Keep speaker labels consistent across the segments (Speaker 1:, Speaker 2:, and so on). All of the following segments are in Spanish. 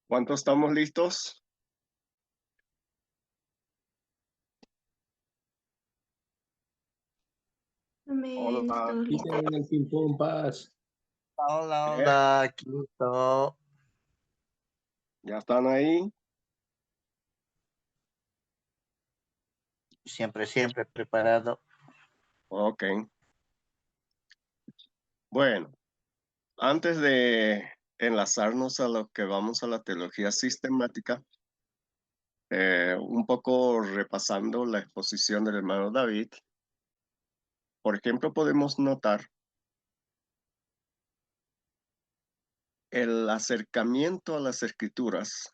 Speaker 1: ¿Cuántos estamos listos?
Speaker 2: Amén,
Speaker 1: Hola,
Speaker 2: todos listos.
Speaker 3: Quiten el ping-pong, paz.
Speaker 4: Hola,
Speaker 1: ¿eh?
Speaker 4: hola, Quinto.
Speaker 1: ¿Ya están ahí?
Speaker 4: Siempre preparado.
Speaker 1: Ok. Bueno, antes de enlazarnos a lo que vamos a la teología sistemática, un poco repasando la exposición del hermano David, por ejemplo, podemos notar el acercamiento a las escrituras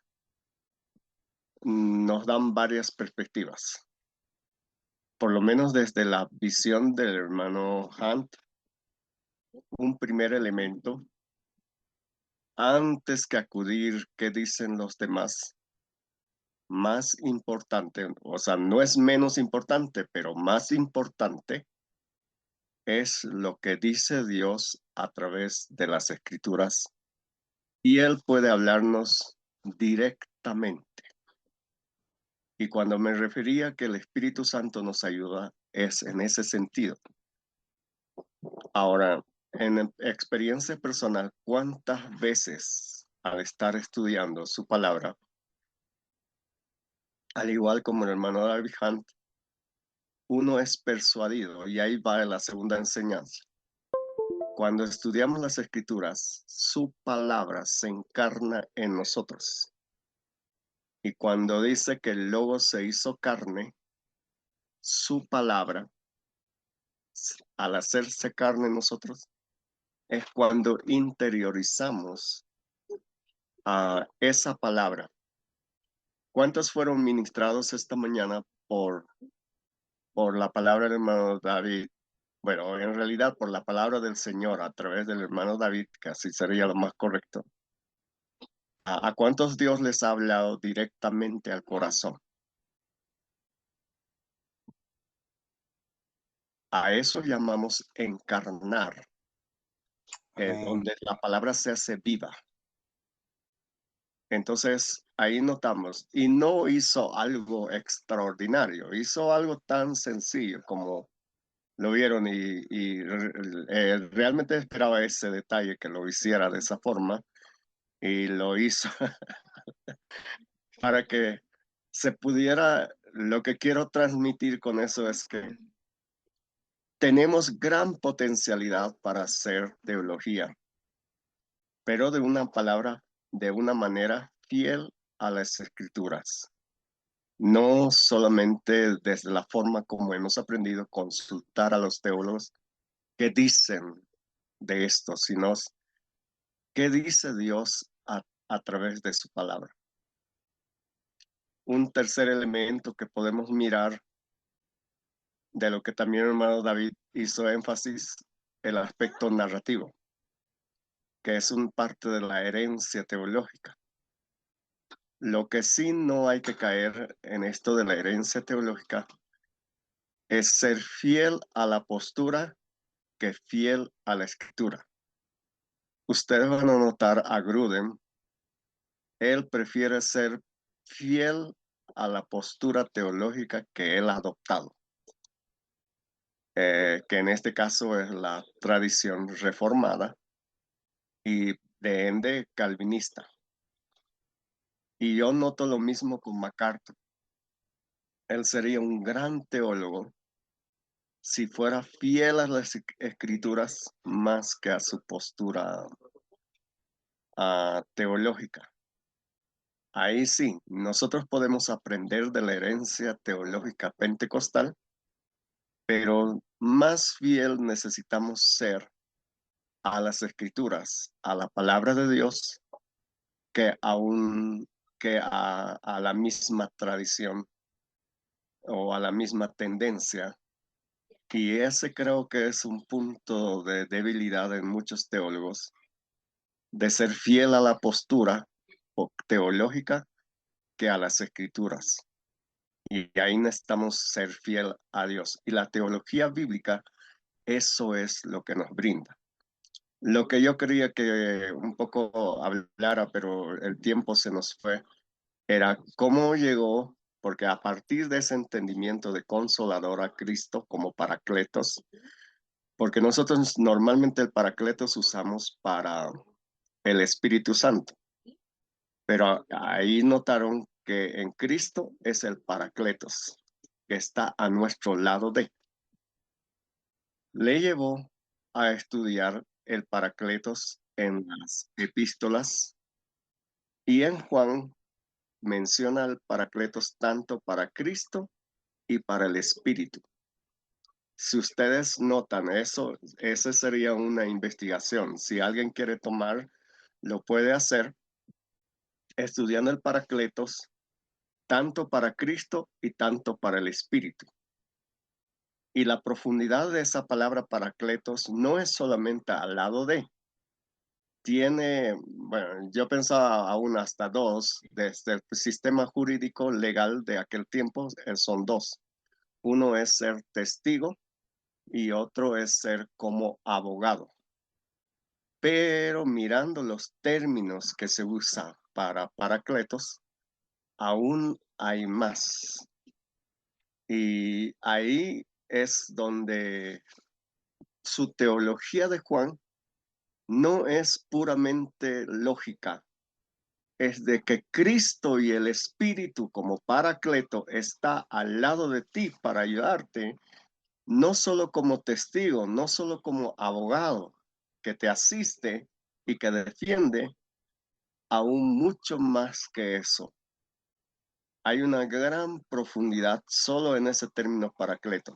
Speaker 1: nos dan varias perspectivas, por lo menos desde la visión del hermano Hunt, un primer elemento, antes que acudir, ¿qué dicen los demás? Más importante, o sea, no es menos importante, pero más importante es lo que dice Dios a través de las escrituras y Él puede hablarnos directamente. Y cuando me refería que el Espíritu Santo nos ayuda, es en ese sentido. Ahora, en experiencia personal, ¿cuántas veces al estar estudiando su palabra, al igual como el hermano David Hunt, uno es persuadido, y ahí va la segunda enseñanza? Cuando estudiamos las escrituras, su palabra se encarna en nosotros. Y cuando dice que el Logo se hizo carne, su palabra, al hacerse carne en nosotros, es cuando interiorizamos a esa palabra. ¿Cuántos fueron ministrados esta mañana por la palabra del hermano David? Bueno, en realidad por la palabra del Señor a través del hermano David, que así sería lo más correcto. ¿A cuántos Dios les ha hablado directamente al corazón? A eso llamamos encarnar,
Speaker 4: Amén.
Speaker 1: donde la palabra se hace viva. Entonces, ahí notamos, y no hizo algo extraordinario, hizo algo tan sencillo como lo vieron y realmente esperaba ese detalle que lo hiciera de esa forma y lo hizo para que se pudiera, lo que quiero transmitir con eso es que tenemos gran potencialidad para hacer teología, pero de una manera fiel a las escrituras. No solamente desde la forma como hemos aprendido a consultar a los teólogos que dicen de esto, sino qué dice Dios a través de su palabra. Un tercer elemento que podemos mirar de lo que también el hermano David hizo énfasis, el aspecto narrativo, que es un parte de la herencia teológica. Lo que sí no hay que caer en esto de la herencia teológica es ser fiel a la postura que fiel a la escritura. Ustedes van a notar a Gruden, él prefiere ser fiel a la postura teológica que él ha adoptado, que en este caso es la tradición reformada y de ende calvinista. Y yo noto lo mismo con MacArthur. Él sería un gran teólogo si fuera fiel a las escrituras más que a su postura teológica. Ahí sí, nosotros podemos aprender de la herencia teológica pentecostal, pero más fiel necesitamos ser a las escrituras, a la palabra de Dios, que a la misma tradición o a la misma tendencia. Y ese creo que es un punto de debilidad en muchos teólogos, de ser fiel a la postura teológica que a las escrituras. Y ahí necesitamos ser fiel a Dios. Y la teología bíblica, eso es lo que nos brinda. Lo que yo quería que un poco hablara, pero el tiempo se nos fue, era cómo llegó, porque a partir de ese entendimiento de consolador a Cristo como Paracletos, porque nosotros normalmente el Paracletos usamos para el Espíritu Santo, pero ahí notaron que en Cristo es el Paracletos, que está a nuestro lado de. Le llevó a estudiar el Paracletos en las epístolas y en Juan menciona al Paracletos tanto para Cristo y para el Espíritu. Si ustedes notan eso, esa sería una investigación. Si alguien quiere tomar, lo puede hacer estudiando el Paracletos tanto para Cristo y tanto para el Espíritu. Y la profundidad de esa palabra Paracletos no es solamente al lado de, tiene, bueno, yo pensaba aún hasta dos, desde el sistema jurídico legal de aquel tiempo, son dos. Uno es ser testigo y otro es ser como abogado. Pero mirando los términos que se usan para Paracletos, aún hay más. Y ahí es donde su teología de Juan no es puramente lógica, es de que Cristo y el Espíritu como Paracleto está al lado de ti para ayudarte, no solo como testigo, no solo como abogado que te asiste y que defiende, aún mucho más que eso. Hay una gran profundidad solo en ese término Paracleto.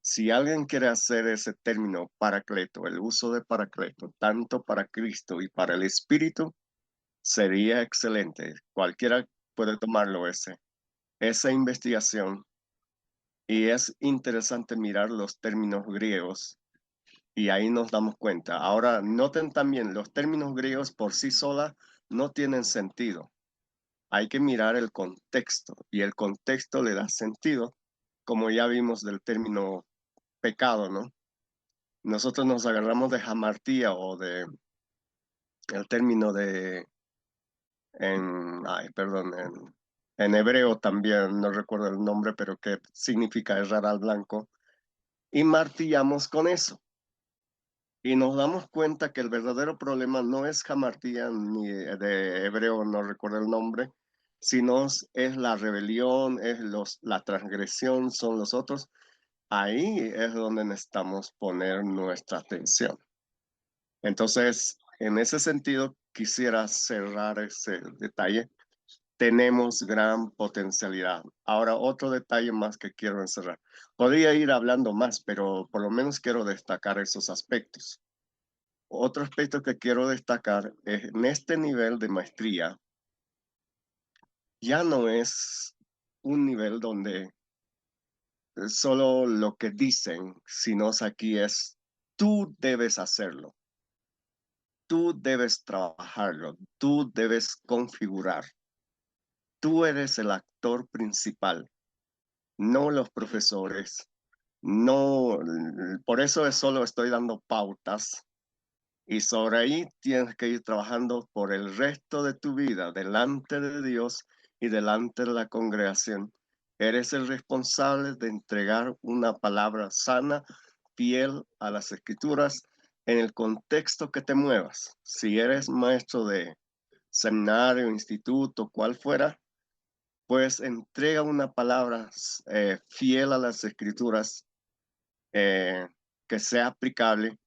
Speaker 1: Si alguien quiere hacer ese término Paracleto, el uso de Paracleto, tanto para Cristo y para el Espíritu, sería excelente. Cualquiera puede tomarlo esa investigación. Y es interesante mirar los términos griegos y ahí nos damos cuenta. Ahora, noten también, los términos griegos por sí sola no tienen sentido. Hay que mirar el contexto y el contexto le da sentido, como ya vimos del término pecado, ¿no? Nosotros nos agarramos de hamartía o de el término de en hebreo también, no recuerdo el nombre, pero que significa errar al blanco, y martillamos con eso. Y nos damos cuenta que el verdadero problema no es hamartía, ni de hebreo, no recuerdo el nombre, sino es la rebelión, es la transgresión, son los otros. Ahí es donde necesitamos poner nuestra atención. Entonces, en ese sentido, quisiera cerrar ese detalle. Tenemos gran potencialidad. Ahora, otro detalle más que quiero encerrar. Podría ir hablando más, pero por lo menos quiero destacar esos aspectos. Otro aspecto que quiero destacar es en este nivel de maestría, ya no es un nivel donde solo lo que dicen, sino aquí es tú debes hacerlo, tú debes trabajarlo, tú debes configurar. Tú eres el actor principal, no los profesores, no, por eso solo estoy dando pautas y sobre ahí tienes que ir trabajando por el resto de tu vida delante de Dios y delante de la congregación. Eres el responsable de entregar una palabra sana, fiel a las escrituras en el contexto que te muevas. Si eres maestro de seminario, instituto, cual fuera, pues entrega una palabra fiel a las escrituras, eh, que sea aplicable,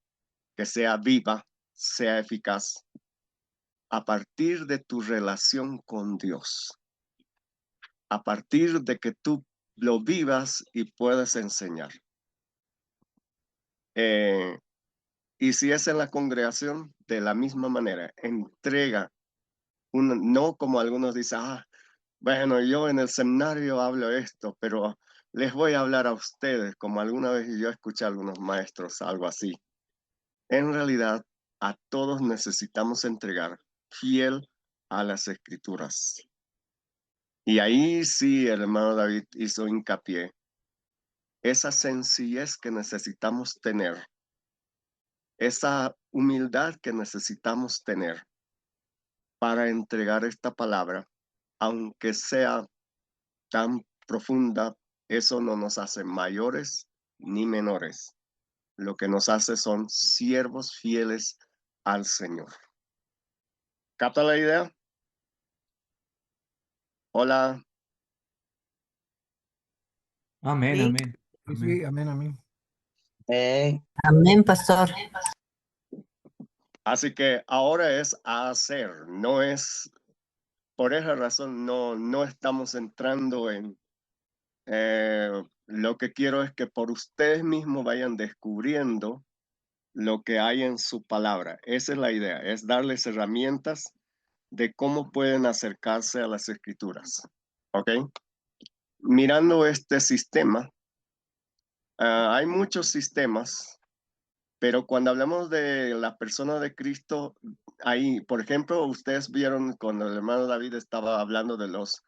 Speaker 1: que sea viva, sea eficaz, a partir de tu relación con Dios, a partir de que tú lo vivas y puedas enseñar. Y si es en la congregación, de la misma manera, entrega, no como algunos dicen, bueno, yo en el seminario hablo esto, pero les voy a hablar a ustedes, como alguna vez yo escuché a algunos maestros, algo así. En realidad, a todos necesitamos entregar fiel a las escrituras. Y ahí sí el hermano David hizo hincapié, esa sencillez que necesitamos tener, esa humildad que necesitamos tener para entregar esta palabra, aunque sea tan profunda, eso no nos hace mayores ni menores. Lo que nos hace son siervos fieles al Señor. ¿Capta la idea? Hola.
Speaker 2: Amén,
Speaker 3: Sí.
Speaker 2: amén.
Speaker 5: Sí,
Speaker 2: Amén.
Speaker 5: sí, amén, amén.
Speaker 3: Amén, pastor.
Speaker 1: Así que ahora es hacer, no es, por esa razón no estamos entrando en, lo que quiero es que por ustedes mismos vayan descubriendo lo que hay en su palabra. Esa es la idea, es darles herramientas de cómo pueden acercarse a las escrituras. ¿Ok? Mirando este sistema, hay muchos sistemas, pero cuando hablamos de la persona de Cristo, ahí, por ejemplo, ustedes vieron cuando el hermano David estaba hablando de los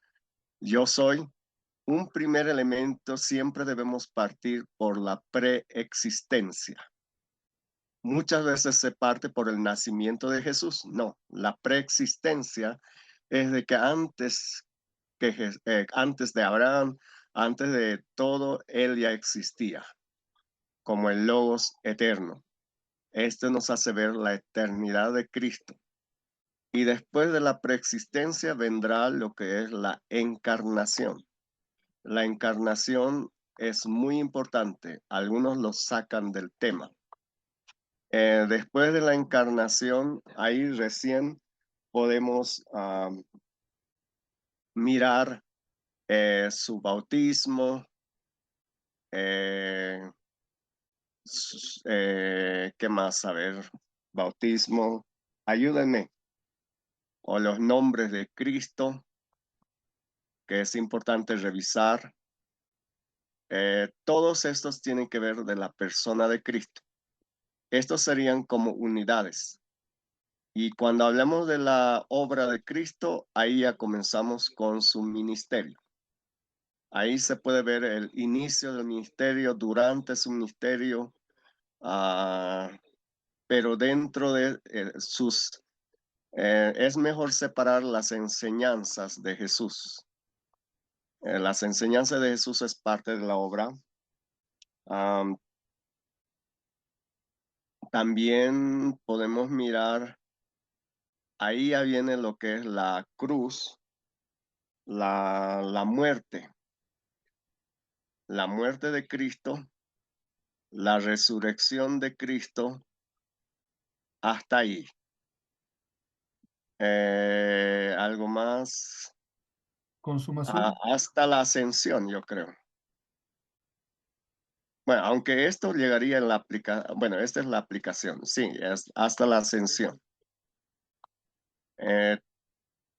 Speaker 1: yo soy, un primer elemento siempre debemos partir por la preexistencia. Muchas veces se parte por el nacimiento de Jesús. No, la preexistencia es de que antes de Abraham, antes de todo, él ya existía, como el Logos eterno. Esto nos hace ver la eternidad de Cristo. Y después de la preexistencia vendrá lo que es la encarnación. La encarnación es muy importante. Algunos lo sacan del tema. Después de la encarnación, ahí recién podemos mirar su bautismo, ¿qué más? A ver, bautismo, ayúdenme, o los nombres de Cristo, que es importante revisar. Todos estos tienen que ver de la persona de Cristo. Estos serían como unidades. Y cuando hablamos de la obra de Cristo, ahí ya comenzamos con su ministerio. Ahí se puede ver el inicio del ministerio, durante su ministerio, pero dentro de es mejor separar las enseñanzas de Jesús. Las enseñanzas de Jesús es parte de la obra. También podemos mirar, ahí ya viene lo que es la cruz, la muerte de Cristo, la resurrección de Cristo, hasta ahí. Algo más,
Speaker 2: Consumación.
Speaker 1: hasta la ascensión, yo creo. Bueno, aunque esto llegaría en la aplicación, bueno, esta es la aplicación, sí, es hasta la ascensión.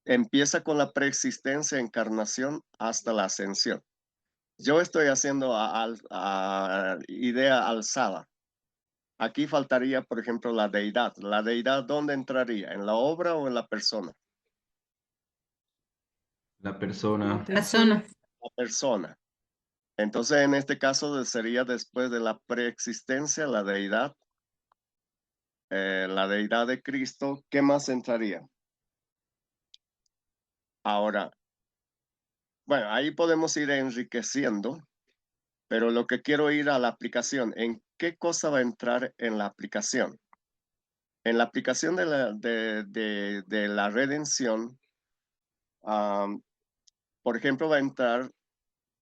Speaker 1: Empieza con la preexistencia, encarnación, hasta la ascensión. Yo estoy haciendo idea alzada. Aquí faltaría, por ejemplo, la deidad. ¿La deidad dónde entraría? ¿En la obra o en la persona?
Speaker 2: La persona.
Speaker 3: Persona.
Speaker 1: La persona. Entonces, en este caso sería después de la preexistencia, la deidad de Cristo. ¿Qué más entraría? Ahora, bueno, ahí podemos ir enriqueciendo, pero lo que quiero ir a la aplicación, ¿en qué cosa va a entrar en la aplicación? En la aplicación de la redención, por ejemplo, va a entrar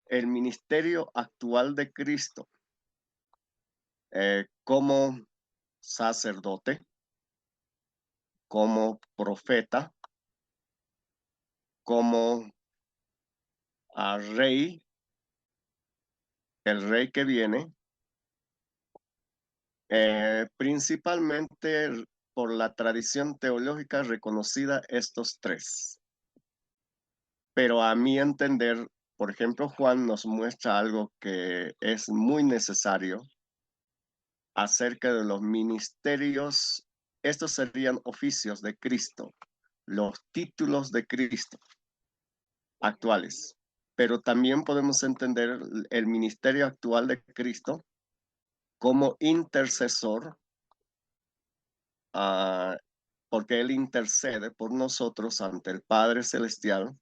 Speaker 1: el ministerio actual de Cristo como sacerdote, como profeta, como rey, el rey que viene, principalmente por la tradición teológica reconocida estos tres. Pero a mi entender, por ejemplo, Juan nos muestra algo que es muy necesario acerca de los ministerios. Estos serían oficios de Cristo, los títulos de Cristo actuales. Pero también podemos entender el ministerio actual de Cristo como intercesor porque Él intercede por nosotros ante el Padre Celestial,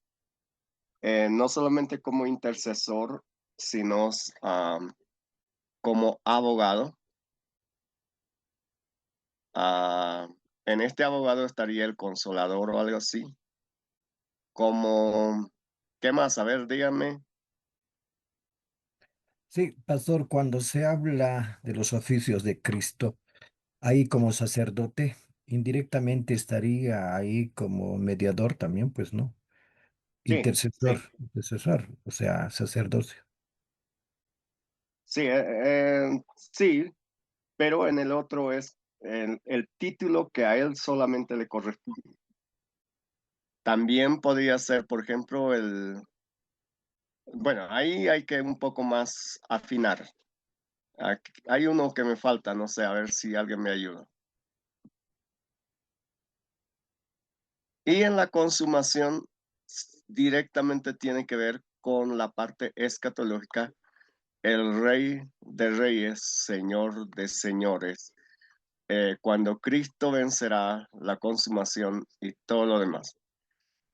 Speaker 1: no solamente como intercesor, sino como abogado. En este abogado estaría el consolador o algo así. Como, ¿qué más? A ver, díganme.
Speaker 3: Sí, pastor, cuando se habla de los oficios de Cristo, ahí como sacerdote, indirectamente estaría ahí como mediador también, pues, ¿no?
Speaker 1: Sí,
Speaker 3: Intercesor,
Speaker 1: sí,
Speaker 3: intercesor, o sea, sacerdocio.
Speaker 1: sí, sí, pero en el otro es el título que a él solamente le corresponde. También podría ser, por ejemplo, bueno, ahí hay que un poco más afinar. Hay uno que me falta, no sé, a ver si alguien me ayuda. Y en la consumación directamente tiene que ver con la parte escatológica, el Rey de Reyes, Señor de Señores, cuando Cristo vencerá la consumación y todo lo demás.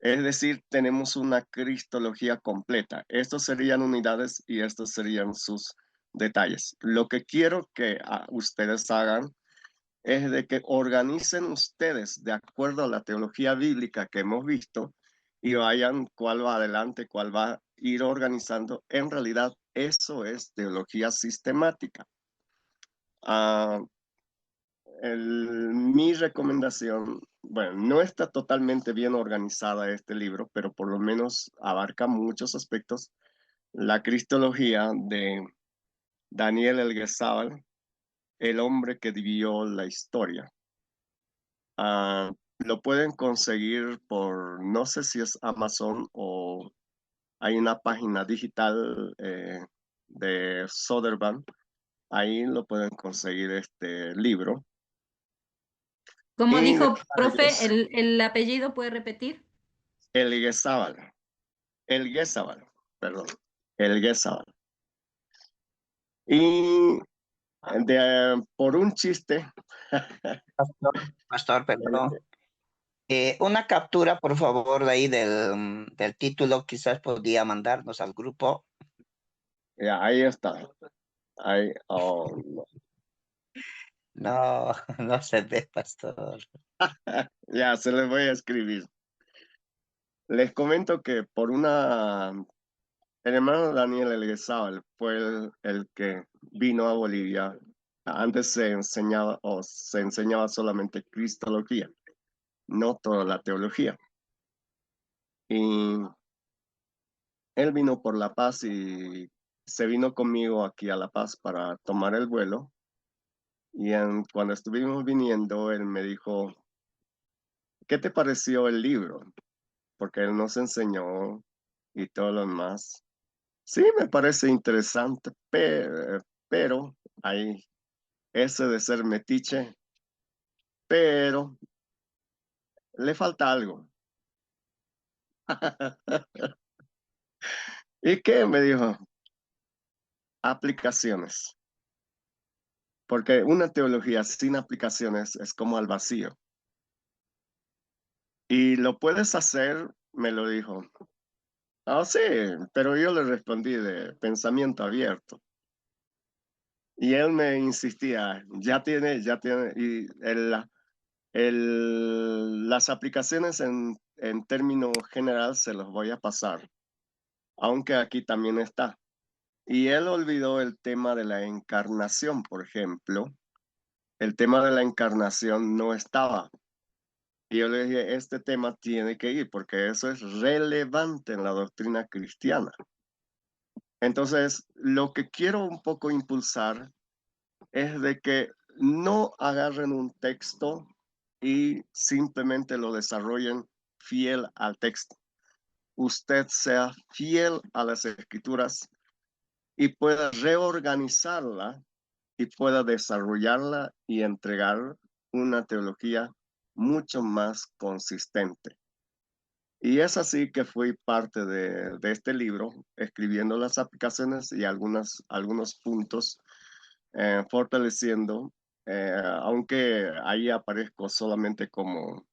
Speaker 1: Es decir, tenemos una cristología completa. Estos serían unidades y estos serían sus detalles. Lo que quiero que ustedes hagan es de que organicen ustedes de acuerdo a la teología bíblica que hemos visto y vayan cuál va adelante, cuál va a ir organizando. En realidad, eso es teología sistemática. Ah, mi recomendación, bueno, no está totalmente bien organizada este libro, pero por lo menos abarca muchos aspectos. La cristología de Daniel Elguezábal, el hombre que dividió la historia. Lo pueden conseguir por, no sé si es Amazon o hay una página digital de Soderban. Ahí lo pueden conseguir este libro.
Speaker 5: Como
Speaker 1: Y
Speaker 5: dijo,
Speaker 1: gracias a
Speaker 5: profe,
Speaker 1: Dios,
Speaker 5: el apellido puede repetir.
Speaker 1: Elguezábal, Elguezábal, perdón, Elguezábal. Y por un chiste,
Speaker 4: Pastor, perdón. Una captura, por favor, de ahí del título, quizás podría mandarnos al grupo.
Speaker 1: ya, ahí está. Ahí, oh, no.
Speaker 4: No, no se ve, pastor.
Speaker 1: Ya, se les voy a escribir. Les comento que el hermano Daniel Elguezábal fue el que vino a Bolivia. Antes se enseñaba solamente cristología, no toda la teología. Y él vino por La Paz y se vino conmigo aquí a La Paz para tomar el vuelo. Y cuando estuvimos viniendo, él me dijo, ¿qué te pareció el libro? Porque él nos enseñó y todo lo demás. Sí, me parece interesante, pero hay ese de ser metiche, pero le falta algo. ¿Y qué? Me dijo, aplicaciones. Porque una teología sin aplicaciones es como al vacío. Y lo puedes hacer, me lo dijo. Ah, sí, pero yo le respondí de pensamiento abierto. Y él me insistía, ya tiene, y las aplicaciones en términos general se los voy a pasar, aunque aquí también está. Y él olvidó el tema de la encarnación, por ejemplo. El tema de la encarnación no estaba. Y yo le dije, este tema tiene que ir porque eso es relevante en la doctrina cristiana. Entonces, lo que quiero un poco impulsar es de que no agarren un texto y simplemente lo desarrollen fiel al texto. Usted sea fiel a las escrituras y pueda reorganizarla y pueda desarrollarla y entregar una teología mucho más consistente. Y es así que fui parte de este libro, escribiendo las aplicaciones y algunos puntos, fortaleciendo aunque ahí aparezco solamente como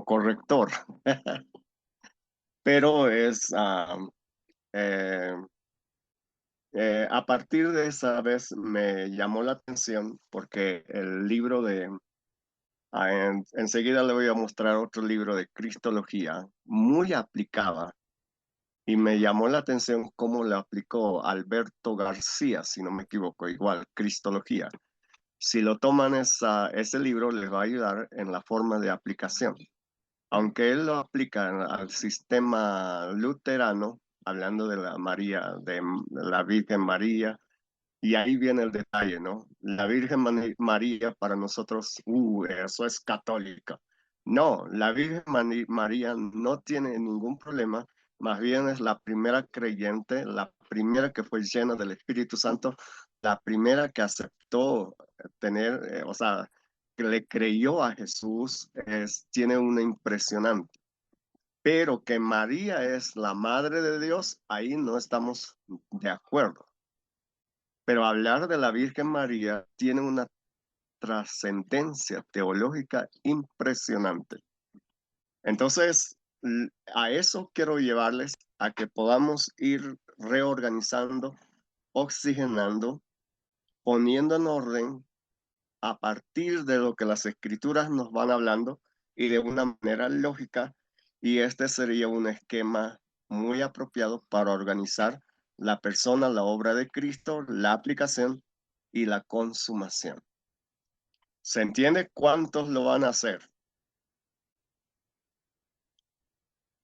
Speaker 1: corrector, pero eh, a partir de esa vez me llamó la atención porque el libro enseguida le voy a mostrar otro libro de Cristología muy aplicada y me llamó la atención cómo lo aplicó Alberto García, si no me equivoco, igual, Cristología. Si lo toman ese libro, les va a ayudar en la forma de aplicación. Aunque él lo aplica al sistema luterano, hablando de la María, de la Virgen María, y ahí viene el detalle, ¿no? La Virgen María para nosotros, eso es católica. No, la Virgen María no tiene ningún problema, más bien es la primera creyente, la primera que fue llena del Espíritu Santo, la primera que aceptó tener, o sea, que le creyó a Jesús, tiene una impresionante. Pero que María es la madre de Dios, ahí no estamos de acuerdo. Pero hablar de la Virgen María tiene una trascendencia teológica impresionante. Entonces, a eso quiero llevarles, a que podamos ir reorganizando, oxigenando, poniendo en orden a partir de lo que las escrituras nos van hablando y de una manera lógica. Y este sería un esquema muy apropiado para organizar la persona, la obra de Cristo, la aplicación y la consumación. ¿Se entiende cuántos lo van a hacer?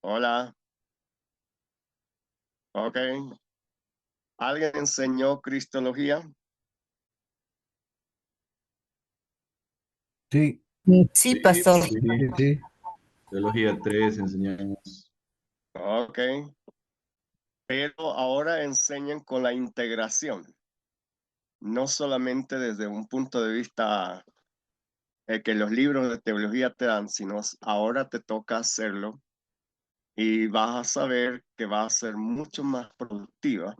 Speaker 1: Hola. Ok. ¿Alguien enseñó Cristología?
Speaker 3: Sí,
Speaker 6: Sí, pastor.
Speaker 2: Sí,
Speaker 3: sí.
Speaker 2: Teología 3 enseñamos.
Speaker 1: Ok. Pero ahora enseñan con la integración, no solamente desde un punto de vista que los libros de teología te dan, sino ahora te toca hacerlo y vas a saber que va a ser mucho más productiva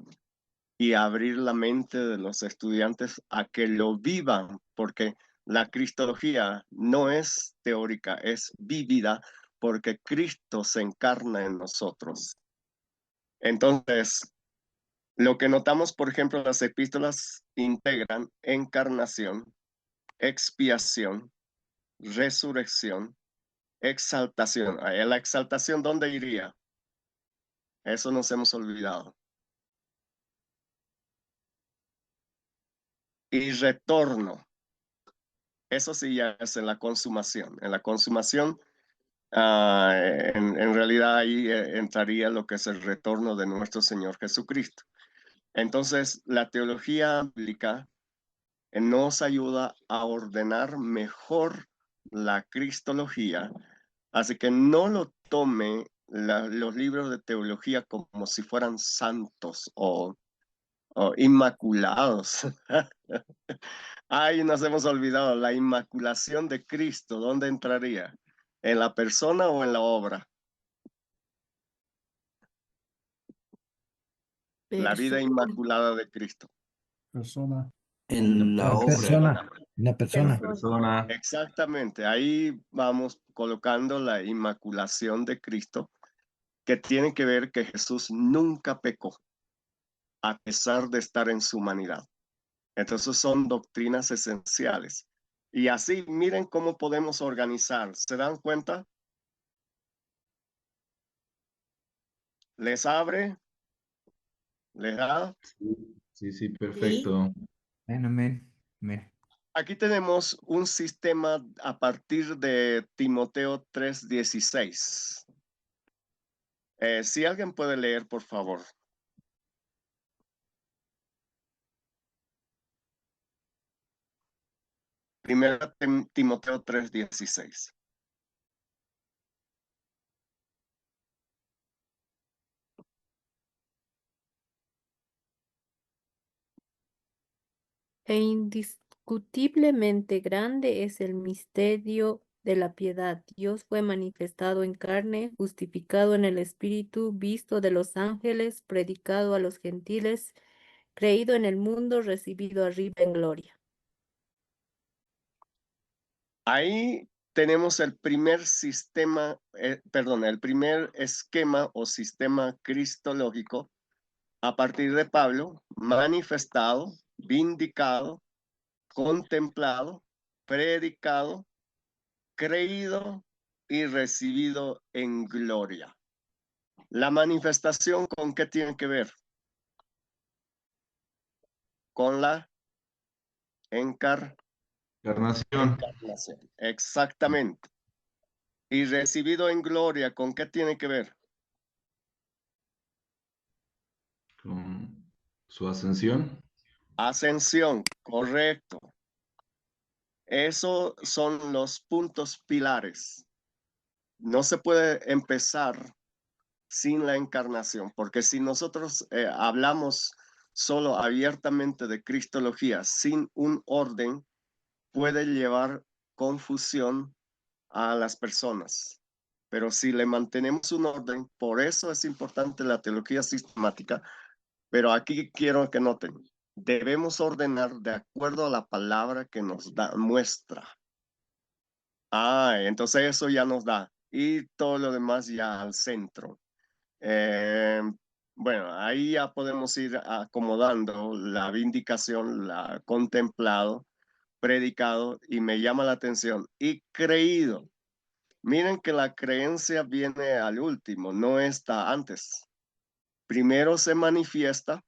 Speaker 1: y abrir la mente de los estudiantes a que lo vivan, porque la cristología no es teórica, es vivida porque Cristo se encarna en nosotros. Entonces, lo que notamos, por ejemplo, las epístolas integran encarnación, expiación, resurrección, exaltación. ¿La exaltación dónde iría? Eso nos hemos olvidado. Y retorno. Eso sí ya es en la consumación. En la consumación, en realidad ahí entraría lo que es el retorno de nuestro Señor Jesucristo. Entonces, la teología bíblica nos ayuda a ordenar mejor la cristología. Así que no lo tome los libros de teología como si fueran santos o inmaculados. Ay, nos hemos olvidado, la inmaculación de Cristo, ¿dónde entraría? ¿En la persona o en la obra? La vida inmaculada de Cristo.
Speaker 2: Persona.
Speaker 6: En la
Speaker 3: La
Speaker 6: obra.
Speaker 3: persona, la persona.
Speaker 2: Persona.
Speaker 1: Exactamente, ahí vamos colocando la inmaculación de Cristo, que tiene que ver que Jesús nunca pecó, a pesar de estar en su humanidad. Entonces son doctrinas esenciales. Y así, miren cómo podemos organizar. ¿Se dan cuenta? ¿Les abre? ¿Les da?
Speaker 2: Sí, perfecto. Amén. Amén.
Speaker 1: Aquí tenemos un sistema a partir de Timoteo 3:16. Si alguien puede leer, por favor. Primero Timoteo 3:16.
Speaker 7: E indiscutiblemente grande es el misterio de la piedad. Dios fue manifestado en carne, justificado en el Espíritu, visto de los ángeles, predicado a los gentiles, creído en el mundo, recibido arriba en gloria.
Speaker 1: Ahí tenemos el primer sistema, el primer esquema o sistema cristológico a partir de Pablo, manifestado, vindicado, contemplado, predicado, creído y recibido en gloria. La manifestación, ¿con qué tiene que ver? Con la
Speaker 2: Encarnación.
Speaker 1: encarnación. Exactamente. Y recibido en gloria, ¿con qué tiene que ver?
Speaker 2: Con su ascensión.
Speaker 1: Ascensión, correcto. Esos son los puntos pilares. No se puede empezar sin la encarnación, porque si nosotros hablamos solo abiertamente de cristología sin un orden, puede llevar confusión a las personas. Pero si le mantenemos un orden, por eso es importante la teología sistemática, pero aquí quiero que noten, debemos ordenar de acuerdo a la palabra que nos da, muestra. Entonces eso ya nos da. Y todo lo demás ya al centro. Bueno, ahí ya podemos ir acomodando la vindicación, la contemplado, predicado, y me llama la atención, y creído. Miren que la creencia viene al último, no está antes. Primero se manifiesta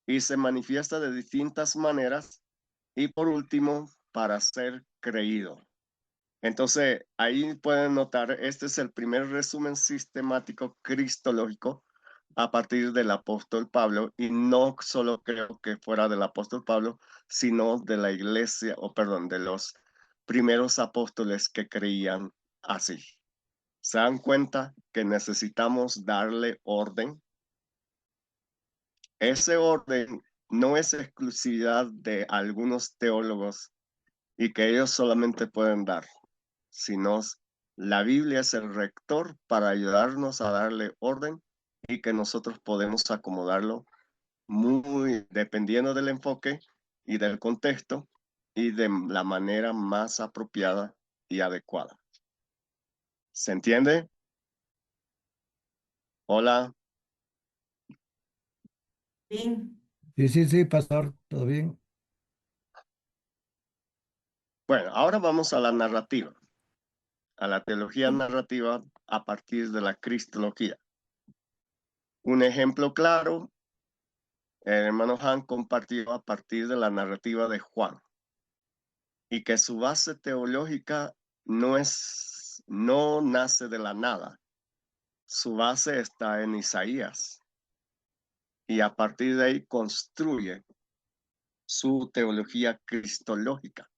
Speaker 1: y se manifiesta de distintas maneras y por último para ser creído. Entonces, ahí pueden notar, este es el primer resumen sistemático cristológico a partir del apóstol Pablo, y no solo creo que fuera del apóstol Pablo, sino de la iglesia, de los primeros apóstoles que creían así. ¿Se dan cuenta que necesitamos darle orden? Ese orden no es exclusividad de algunos teólogos y que ellos solamente pueden dar, sino la Biblia es el rector para ayudarnos a darle orden y que nosotros podemos acomodarlo muy dependiendo del enfoque y del contexto y de la manera más apropiada y adecuada. ¿Se entiende? Hola.
Speaker 3: Sí, pastor, todo bien.
Speaker 1: Bueno, ahora vamos a la narrativa, a la teología narrativa a partir de la cristología. Un ejemplo claro, el hermano Han compartió a partir de la narrativa de Juan, y que su base teológica no nace de la nada. Su base está en Isaías, y a partir de ahí construye su teología cristológica.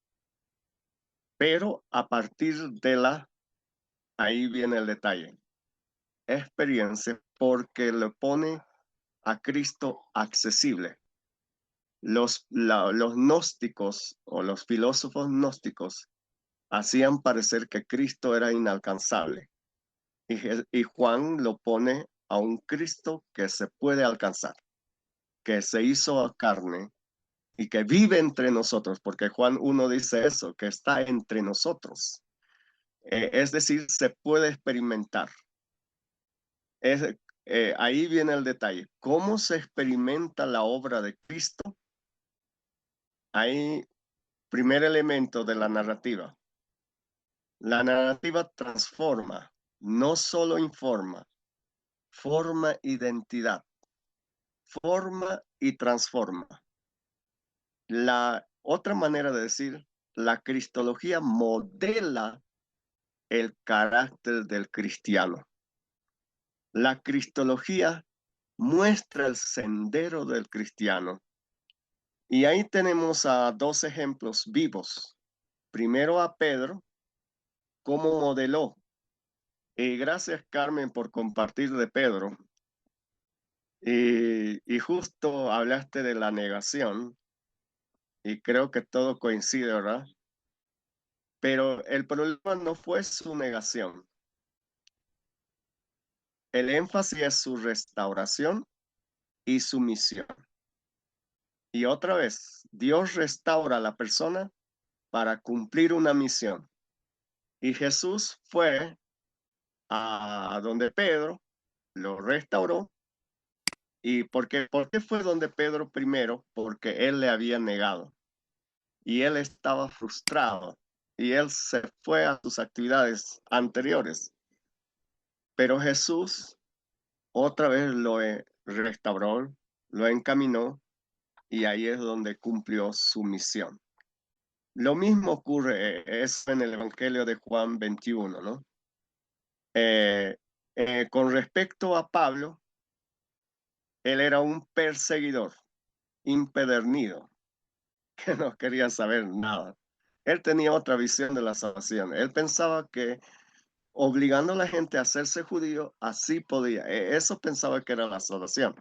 Speaker 1: Pero a partir de ahí viene el detalle, experiencia, porque le pone a Cristo accesible. Los gnósticos o los filósofos gnósticos hacían parecer que Cristo era inalcanzable, y Juan lo pone a un Cristo que se puede alcanzar, que se hizo a carne y que vive entre nosotros, porque Juan 1 dice eso, que está entre nosotros. Es decir, se puede experimentar. Ahí viene el detalle. ¿Cómo se experimenta la obra de Cristo? Ahí, primer elemento de la narrativa. La narrativa transforma, no solo informa, forma identidad, forma y transforma. La otra manera de decir, la cristología modela el carácter del cristiano. La cristología muestra el sendero del cristiano. Y ahí tenemos a dos ejemplos vivos. Primero a Pedro, cómo modeló. Y gracias, Carmen, por compartir de Pedro. Y justo hablaste de la negación, y creo que todo coincide, ¿verdad? Pero el problema no fue su negación. El énfasis es su restauración y su misión. Y otra vez, Dios restaura a la persona para cumplir una misión. Y Jesús fue a donde Pedro, lo restauró. ¿Y por qué fue donde Pedro primero? Porque él le había negado. Y él estaba frustrado. Y él se fue a sus actividades anteriores. Pero Jesús otra vez lo restauró, lo encaminó. Y ahí es donde cumplió su misión. Lo mismo ocurre es en el Evangelio de Juan 21, ¿no? Con respecto a Pablo, él era un perseguidor impedernido que no quería saber nada. Él tenía otra visión de la salvación. Él pensaba que obligando a la gente a hacerse judío, así podía. Eso pensaba que era la salvación.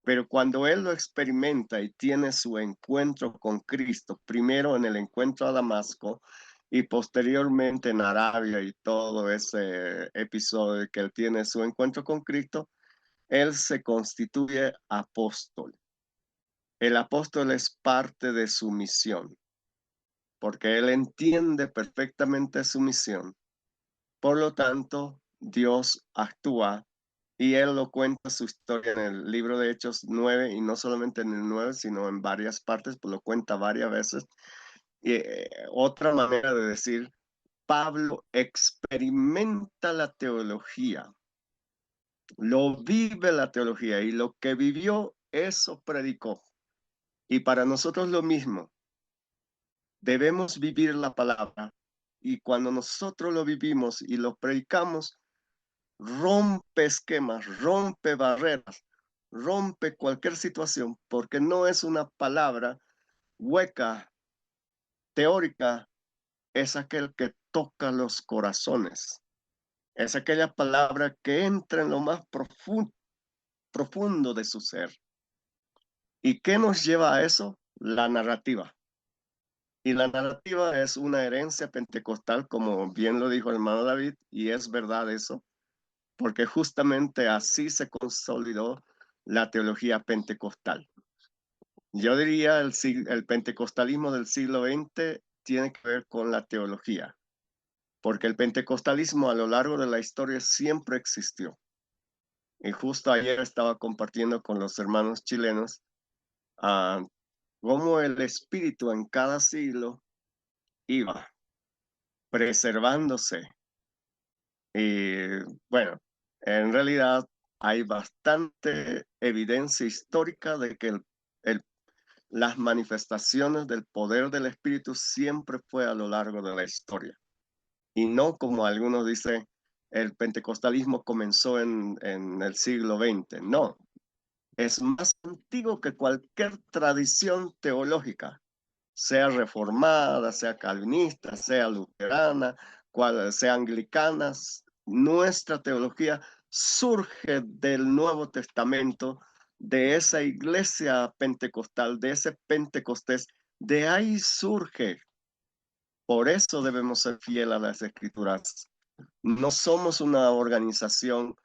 Speaker 1: Pero cuando él lo experimenta y tiene su encuentro con Cristo, primero en el encuentro a Damasco y posteriormente en Arabia y todo ese episodio que él tiene su encuentro con Cristo, él se constituye apóstol. El apóstol es parte de su misión, porque él entiende perfectamente su misión. Por lo tanto, Dios actúa y él lo cuenta su historia en el libro de Hechos 9, y no solamente en el 9, sino en varias partes, pues lo cuenta varias veces. Y, otra manera de decir, Pablo experimenta la teología, lo vive la teología y lo que vivió, eso predicó. Y para nosotros lo mismo, debemos vivir la palabra y cuando nosotros lo vivimos y lo predicamos, rompe esquemas, rompe barreras, rompe cualquier situación, porque no es una palabra hueca, teórica, es aquel que toca los corazones. Es aquella palabra que entra en lo más profundo de su ser. ¿Y qué nos lleva a eso? La narrativa. Y la narrativa es una herencia pentecostal, como bien lo dijo el hermano David, y es verdad eso, porque justamente así se consolidó la teología pentecostal. Yo diría el pentecostalismo del siglo XX tiene que ver con la teología, porque el pentecostalismo a lo largo de la historia siempre existió. Y justo ayer estaba compartiendo con los hermanos chilenos cómo el espíritu en cada siglo iba preservándose. Y bueno, en realidad hay bastante evidencia histórica de que las manifestaciones del poder del Espíritu siempre fue a lo largo de la historia. Y no como algunos dicen, el pentecostalismo comenzó en el siglo XX. No, es más antiguo que cualquier tradición teológica, sea reformada, sea calvinista, sea luterana, sea anglicana. Nuestra teología surge del Nuevo Testamento, de esa iglesia pentecostal, de ese Pentecostés, de ahí surge. Por eso debemos ser fieles a las Escrituras. No somos una organización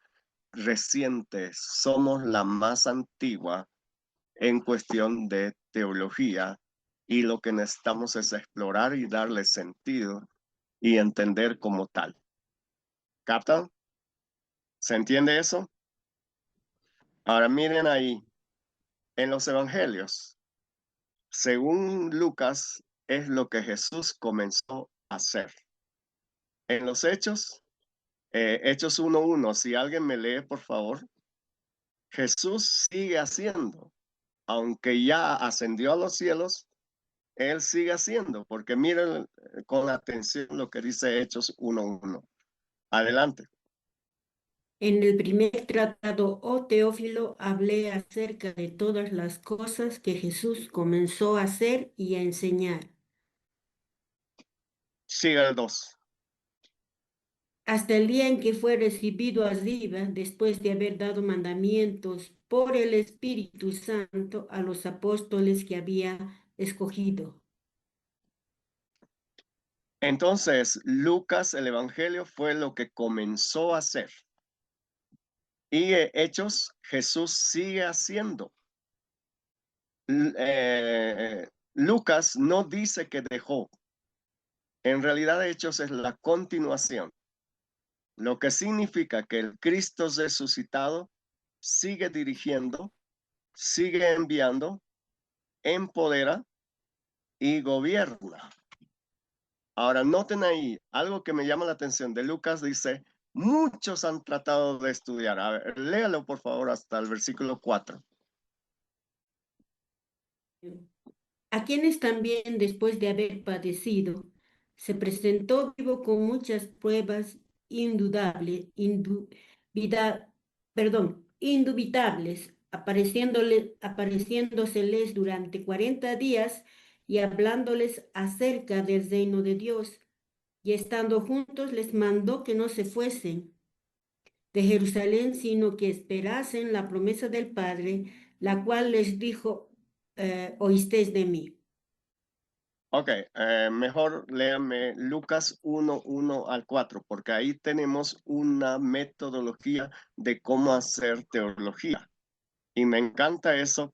Speaker 1: reciente, somos la más antigua en cuestión de teología, y lo que necesitamos es explorar y darle sentido y entender como tal. ¿Captan? ¿Se entiende eso? Ahora miren ahí, en los evangelios, según Lucas, es lo que Jesús comenzó a hacer. En los Hechos, Hechos 1:1, si alguien me lee, por favor, Jesús sigue haciendo, aunque ya ascendió a los cielos, él sigue haciendo, porque miren con atención lo que dice Hechos 1:1. Adelante.
Speaker 8: En el primer tratado, oh Teófilo, hablé acerca de todas las cosas que Jesús comenzó a hacer y a enseñar,
Speaker 1: Sigue el 2.
Speaker 8: hasta el día en que fue recibido arriba, después de haber dado mandamientos por el Espíritu Santo a los apóstoles que había escogido.
Speaker 1: Entonces, Lucas, el evangelio, fue lo que comenzó a hacer. Y Hechos, Jesús sigue haciendo. Lucas no dice que dejó. En realidad, Hechos es la continuación, lo que significa que el Cristo resucitado sigue dirigiendo, sigue enviando, empodera y gobierna. Ahora, noten ahí algo que me llama la atención de Lucas, dice, muchos han tratado de estudiar. A ver, léalo por favor hasta el versículo 4.
Speaker 8: A quienes también, después de haber padecido, se presentó vivo con muchas pruebas indubitables, apareciéndoseles durante 40 días y hablándoles acerca del reino de Dios. Y estando juntos les mandó que no se fuesen de Jerusalén, sino que esperasen la promesa del Padre, la cual les dijo, oísteis de mí.
Speaker 1: Ok, mejor léame Lucas 1, 1 al 4, porque ahí tenemos una metodología de cómo hacer teología. Y me encanta eso.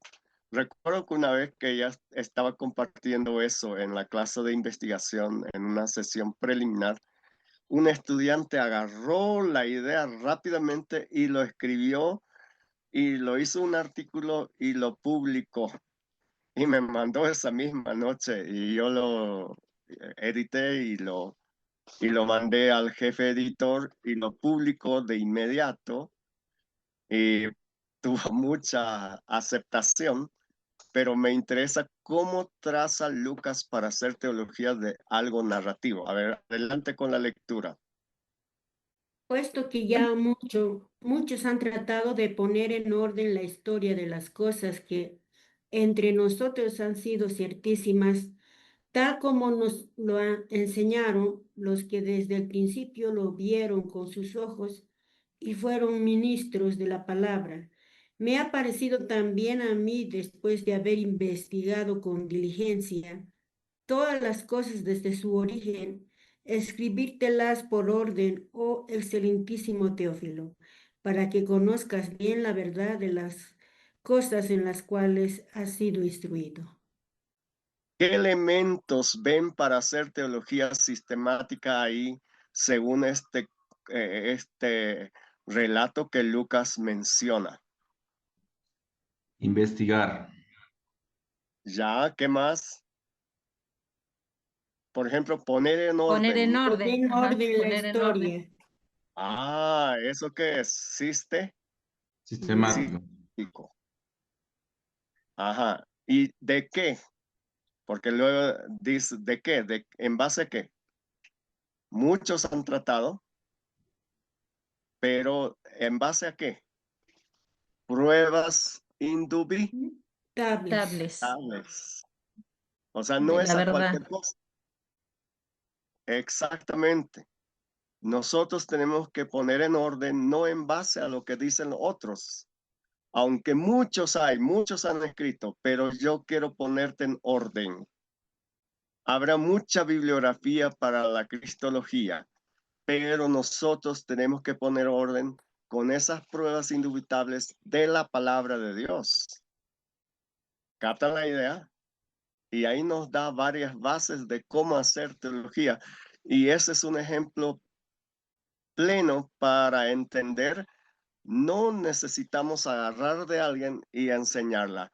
Speaker 1: Recuerdo que una vez que ya estaba compartiendo eso en la clase de investigación, en una sesión preliminar, un estudiante agarró la idea rápidamente y lo escribió y lo hizo un artículo y lo publicó. Y me mandó esa misma noche y yo lo edité y lo mandé al jefe editor y lo publicó de inmediato y tuvo mucha aceptación, pero me interesa cómo traza Lucas para hacer teología de algo narrativo. A ver, adelante con la lectura.
Speaker 8: Puesto que ya muchos han tratado de poner en orden la historia de las cosas que entre nosotros han sido ciertísimas, tal como nos lo enseñaron los que desde el principio lo vieron con sus ojos y fueron ministros de la palabra. Me ha parecido también a mí, después de haber investigado con diligencia todas las cosas desde su origen, escribírtelas por orden, oh excelentísimo Teófilo, para que conozcas bien la verdad de las cosas en las cuales has sido instruido.
Speaker 1: ¿Qué elementos ven para hacer teología sistemática ahí según este relato que Lucas menciona?
Speaker 2: Investigar.
Speaker 1: ¿Ya? ¿Qué más? Por ejemplo, poner en
Speaker 5: Poner en
Speaker 1: orden.
Speaker 8: Poner
Speaker 5: orden.
Speaker 8: en
Speaker 5: Ajá,
Speaker 8: orden la
Speaker 5: poner en orden.
Speaker 8: historia.
Speaker 1: Ah, ¿eso qué es?
Speaker 2: Sistemático.
Speaker 1: Sistemático. Ajá. ¿Y de qué? Porque luego dice, ¿de qué? ¿En base a qué? Muchos han tratado, pero ¿en base a qué? Pruebas
Speaker 8: Tables.
Speaker 5: Tables
Speaker 1: O sea,
Speaker 5: de
Speaker 1: no
Speaker 5: la
Speaker 1: es a
Speaker 5: verdad.
Speaker 1: cualquier cosa. Exactamente. Nosotros tenemos que poner en orden, no en base a lo que dicen otros. Aunque muchos han escrito, pero yo quiero ponerte en orden. Habrá mucha bibliografía para la cristología, pero nosotros tenemos que poner orden con esas pruebas indubitables de la palabra de Dios. ¿Captan la idea? Y ahí nos da varias bases de cómo hacer teología. Y ese es un ejemplo pleno para entender. No necesitamos agarrar de alguien y enseñarla.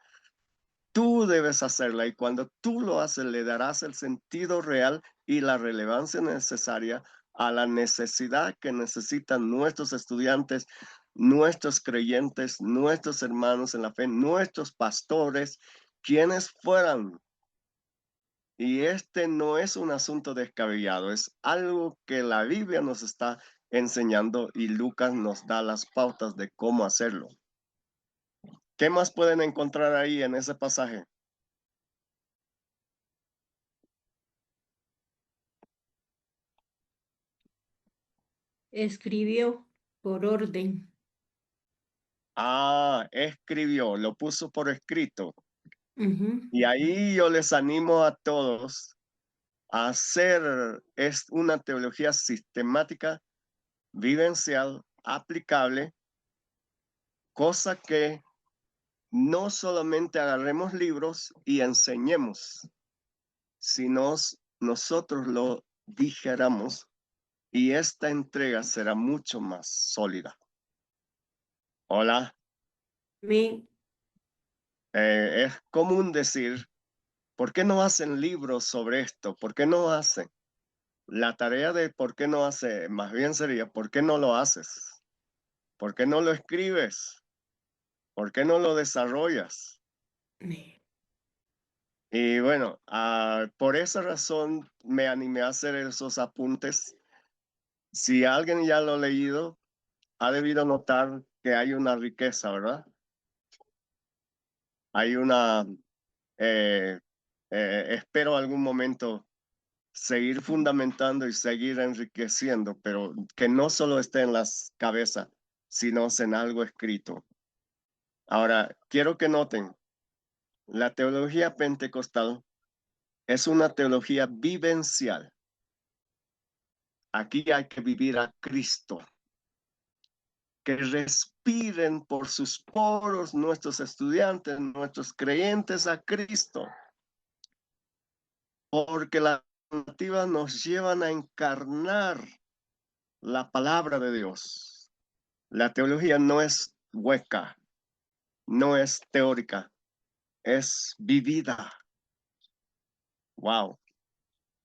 Speaker 1: Tú debes hacerla y cuando tú lo haces le darás el sentido real y la relevancia necesaria a la necesidad que necesitan nuestros estudiantes, nuestros creyentes, nuestros hermanos en la fe, nuestros pastores, quienes fueran. Y este no es un asunto descabellado, es algo que la Biblia nos está enseñando y Lucas nos da las pautas de cómo hacerlo. ¿Qué más pueden encontrar ahí en ese pasaje?
Speaker 8: Escribió por orden.
Speaker 1: Ah, escribió, lo puso por escrito.
Speaker 8: Ujú.
Speaker 1: Y ahí yo les animo a todos a hacer una teología sistemática, vivencial, aplicable, cosa que no solamente agarremos libros y enseñemos, sino nosotros lo dijéramos y esta entrega será mucho más sólida. Hola,
Speaker 8: Amén.
Speaker 1: es común decir, ¿por qué no hacen libros sobre esto? ¿Por qué no hacen? La tarea de ¿por qué no hace? Más bien sería, ¿por qué no lo haces? ¿Por qué no lo escribes? ¿Por qué no lo desarrollas?
Speaker 8: Amén.
Speaker 1: Y bueno, por esa razón me animé a hacer esos apuntes. Si alguien ya lo ha leído, ha debido notar que hay una riqueza, ¿verdad? Hay una, espero algún momento seguir fundamentando y seguir enriqueciendo, pero que no solo esté en las cabezas, sino en algo escrito. Ahora, quiero que noten, la teología pentecostal es una teología vivencial. Aquí hay que vivir a Cristo. Que respiren por sus poros nuestros estudiantes, nuestros creyentes a Cristo. Porque las alternativas nos llevan a encarnar la palabra de Dios. La teología no es hueca, no es teórica, es vivida. Wow.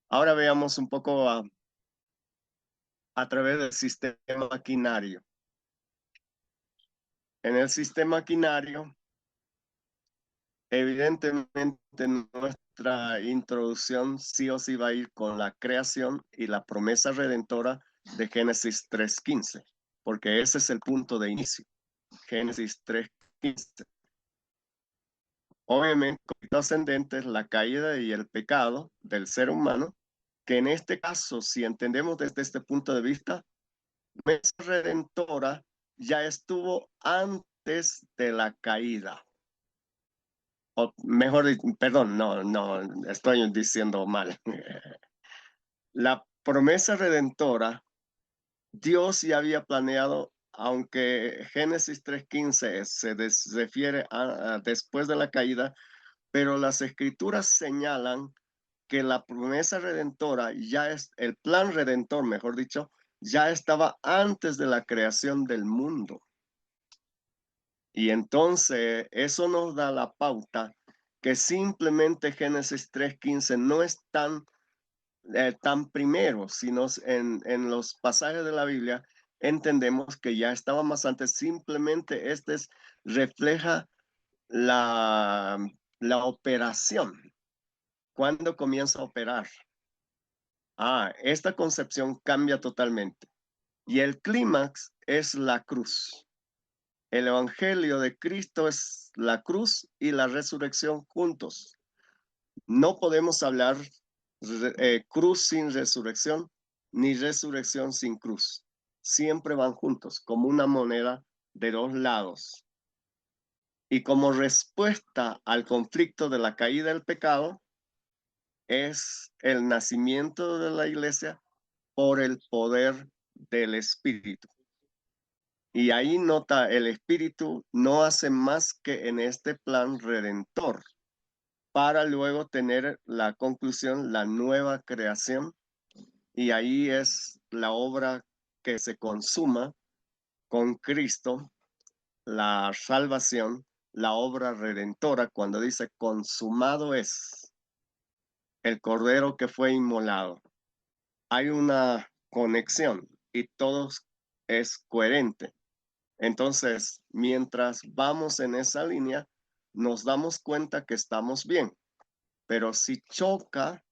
Speaker 1: Ahora veamos un poco a través del sistema quinario. En el sistema quinario, evidentemente nuestra introducción sí o sí va a ir con la creación y la promesa redentora de Génesis 3:15, porque ese es el punto de inicio. Génesis 3:15. Obviamente, ascendentes, la caída y el pecado del ser humano, que en este caso, si entendemos desde este punto de vista, la promesa redentora ya estuvo antes de la caída. O mejor, perdón, no, estoy diciendo mal. La promesa redentora, Dios ya había planeado, aunque Génesis 3:15 se refiere a después de la caída, pero las escrituras señalan que la promesa redentora ya es, el plan redentor, mejor dicho, ya estaba antes de la creación del mundo. Y entonces eso nos da la pauta que simplemente Génesis 3:15 no es tan primero, sino en los pasajes de la Biblia entendemos que ya estaba más antes, simplemente refleja la, la operación. ¿Cuándo comienza a operar? Esta concepción cambia totalmente. Y el clímax es la cruz. El evangelio de Cristo es la cruz y la resurrección juntos. No podemos hablar cruz sin resurrección, ni resurrección sin cruz. Siempre van juntos, como una moneda de dos lados. Y como respuesta al conflicto de la caída del pecado, es el nacimiento de la iglesia por el poder del Espíritu. Y ahí nota, el Espíritu no hace más que en este plan redentor, para luego tener la conclusión, la nueva creación, y ahí es la obra que se consuma con Cristo, la salvación, la obra redentora, cuando dice consumado es el cordero que fue inmolado. Hay una conexión y todo es coherente. Entonces, mientras vamos en esa línea, nos damos cuenta que estamos bien. Pero si choca,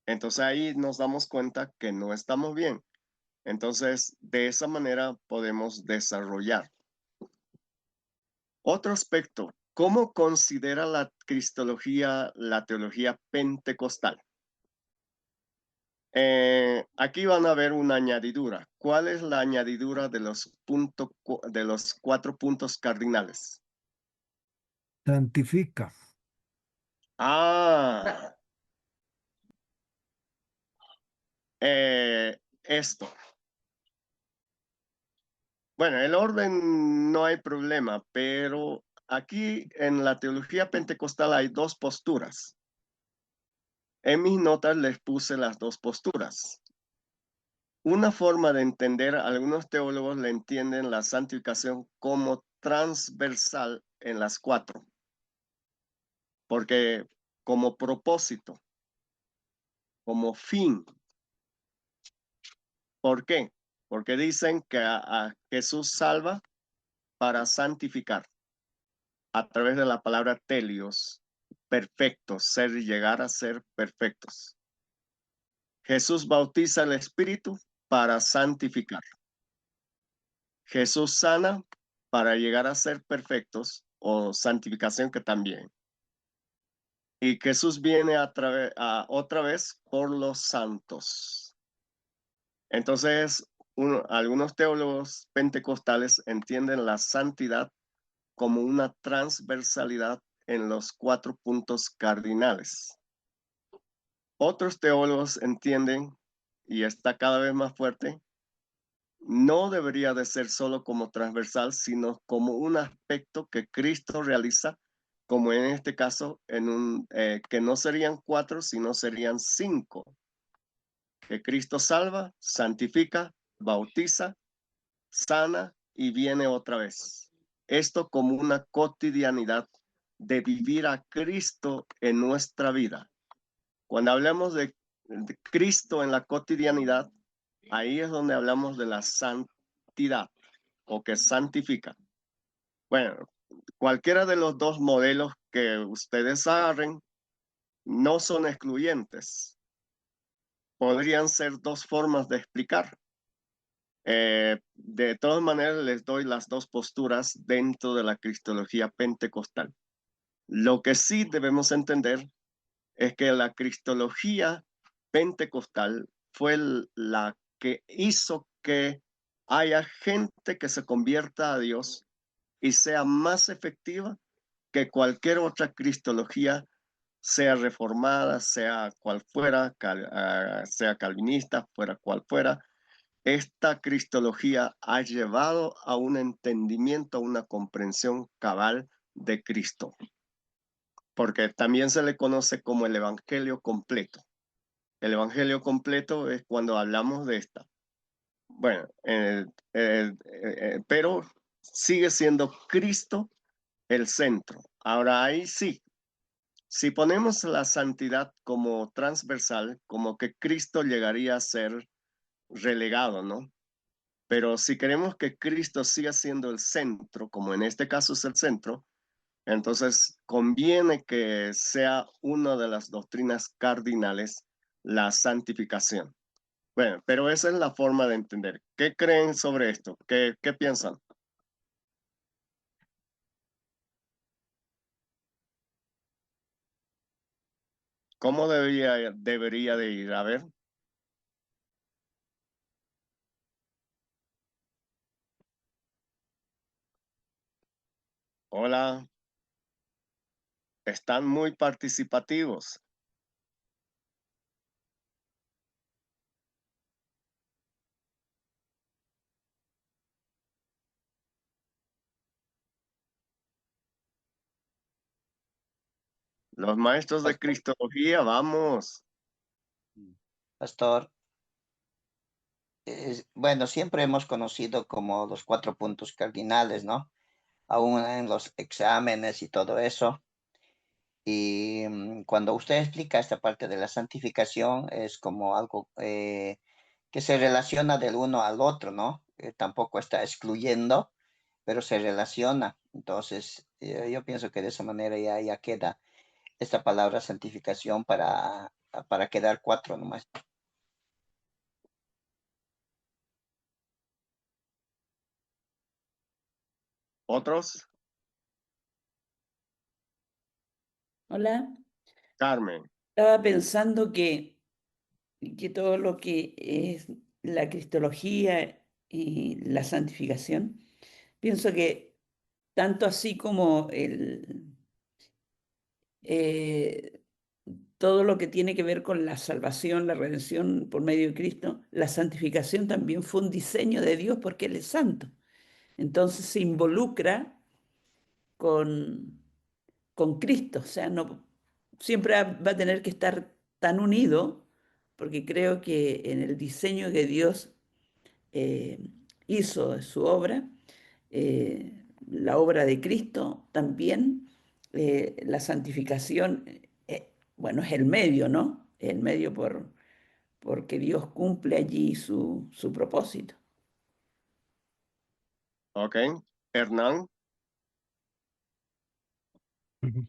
Speaker 1: entonces ahí nos damos cuenta que no estamos bien. Entonces, de esa manera podemos desarrollar. Otro aspecto, ¿cómo considera la cristología la teología pentecostal? Aquí van a ver una añadidura. ¿Cuál es la añadidura de de los 4 puntos cardinales?
Speaker 3: Santifica.
Speaker 1: Esto. Bueno, el orden no hay problema, pero aquí en la teología pentecostal hay dos posturas. En mis notas les puse las dos posturas. Una forma de entender, algunos teólogos le entienden la santificación como transversal en las cuatro, porque como propósito, como fin. ¿Por qué? Porque dicen que a Jesús salva para santificar a través de la palabra telios, perfectos, ser, llegar a ser perfectos. Jesús bautiza el Espíritu para santificar. Jesús sana para llegar a ser perfectos, o santificación que también. Y Jesús viene otra vez por los santos. Entonces, algunos teólogos pentecostales entienden la santidad como una transversalidad en los 4 puntos cardinales. Otros teólogos entienden, y está cada vez más fuerte, no debería de ser solo como transversal, sino como un aspecto que Cristo realiza, como en este caso, que no serían 4, sino serían 5. Que Cristo salva, santifica, bautiza, sana y viene otra vez. Esto como una cotidianidad de vivir a Cristo en nuestra vida. Cuando hablamos de Cristo en la cotidianidad, ahí es donde hablamos de la santidad o que santifica. Bueno, cualquiera de los dos modelos que ustedes agarren no son excluyentes. Podrían ser dos formas de explicar. De todas maneras, les doy las dos posturas dentro de la cristología pentecostal. Lo que sí debemos entender es que la cristología pentecostal fue la que hizo que haya gente que se convierta a Dios y sea más efectiva que cualquier otra cristología, sea reformada, sea cual fuera, sea calvinista, fuera cual fuera. Esta cristología ha llevado a un entendimiento, a una comprensión cabal de Cristo, porque también se le conoce como el evangelio completo. El evangelio completo es cuando hablamos de esta. Bueno, pero sigue siendo Cristo el centro. Ahora ahí sí, si ponemos la santidad como transversal, como que Cristo llegaría a ser relegado, ¿no? Pero si queremos que Cristo siga siendo el centro, como en este caso es el centro, entonces conviene que sea una de las doctrinas cardinales la santificación. Bueno, pero esa es la forma de entender. ¿Qué creen sobre esto? ¿Qué piensan? ¿Cómo debería de ir? A ver. Hola, están muy participativos. Los maestros de Cristología, vamos.
Speaker 4: Pastor, bueno, siempre hemos conocido como los 4 puntos cardinales, ¿no? Aún en los exámenes y todo eso. Y cuando usted explica esta parte de la santificación, es como algo que se relaciona del uno al otro, ¿no? Tampoco está excluyendo, pero se relaciona. Entonces, yo pienso que de esa manera ya queda esta palabra santificación para quedar 4 nomás.
Speaker 1: ¿Otros?
Speaker 9: Hola,
Speaker 1: Carmen.
Speaker 9: estaba pensando que todo lo que es la cristología y la santificación, pienso que tanto así como eh, todo lo que tiene que ver con la salvación, la redención por medio de Cristo, la santificación también fue un diseño de Dios porque Él es santo. Entonces se involucra con Cristo. O sea, no, siempre va a tener que estar tan unido, porque creo que en el diseño que Dios hizo de su obra, la obra de Cristo también, la santificación, bueno, es el medio, ¿no? El medio porque Dios cumple allí su propósito.
Speaker 1: Ok. Hernán.
Speaker 3: Ujú.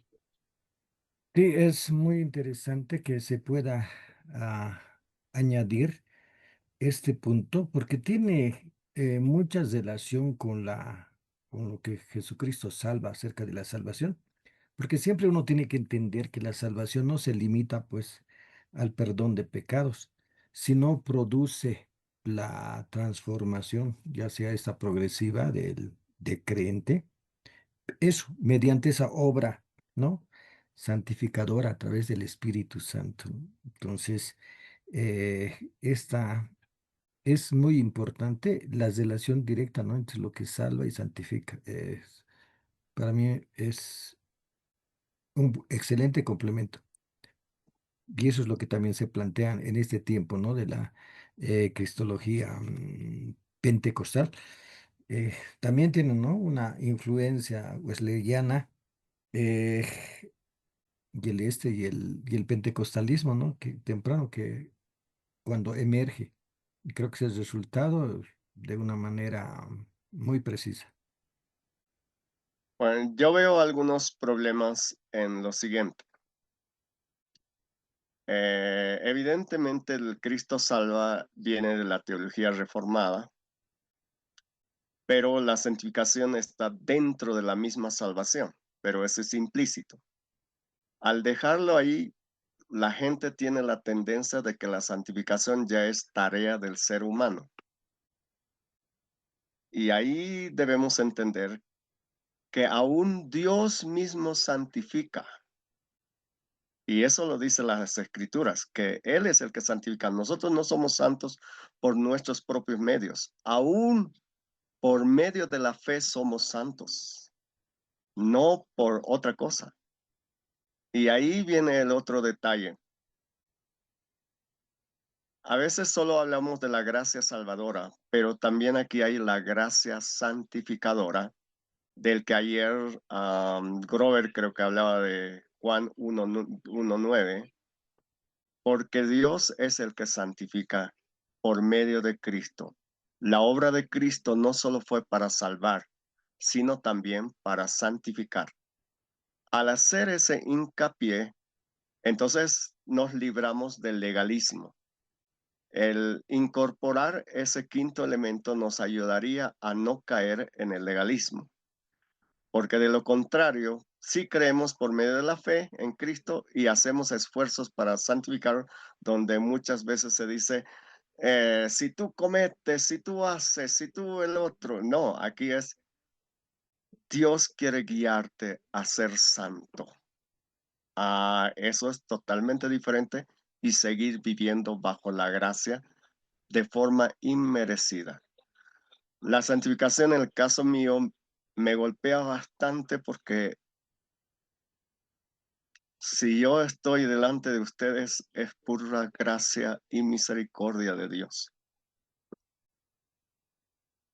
Speaker 3: Sí, es muy interesante que se pueda añadir este punto porque tiene mucha relación con lo que Jesucristo salva acerca de la salvación. Porque siempre uno tiene que entender que la salvación no se limita pues al perdón de pecados, sino produce la transformación, ya sea esta progresiva de creyente, eso, mediante esa obra, ¿no? Santificadora a través del Espíritu Santo. Entonces, esta es muy importante la relación directa, ¿no? Entre lo que salva y santifica. Para mí es un excelente complemento. Y eso es lo que también se plantea en este tiempo, ¿no? De la cristología pentecostal. También tiene, ¿no? Una influencia wesleyana eh, y el pentecostalismo, ¿no? Que temprano, que cuando emerge. Y creo que ese es el resultado de una manera muy precisa.
Speaker 1: Bueno, yo veo algunos problemas en lo siguiente. Evidentemente el Cristo salva viene de la teología reformada, pero la santificación está dentro de la misma salvación, pero eso es implícito. Al dejarlo ahí, la gente tiene la tendencia de que la santificación ya es tarea del ser humano. Y ahí debemos entender que aún Dios mismo santifica. Y eso lo dicen las escrituras, que Él es el que santifica. Nosotros no somos santos por nuestros propios medios. Aún por medio de la fe somos santos, no por otra cosa. Y ahí viene el otro detalle. A veces solo hablamos de la gracia salvadora, pero también aquí hay la gracia santificadora, del que ayer Grover creo que hablaba de Juan 1:9, porque Dios es el que santifica por medio de Cristo. La obra de Cristo no solo fue para salvar, sino también para santificar. Al hacer ese hincapié, entonces nos libramos del legalismo. El incorporar ese quinto elemento nos ayudaría a no caer en el legalismo, porque de lo contrario, sí creemos por medio de la fe en Cristo y hacemos esfuerzos para santificar, donde muchas veces se dice, si tú cometes, si tú haces, si tú el otro. No, aquí es, Dios quiere guiarte a ser santo. Eso es totalmente diferente y seguir viviendo bajo la gracia de forma inmerecida. La santificación en el caso mío me golpea bastante porque si yo estoy delante de ustedes es pura gracia y misericordia de Dios.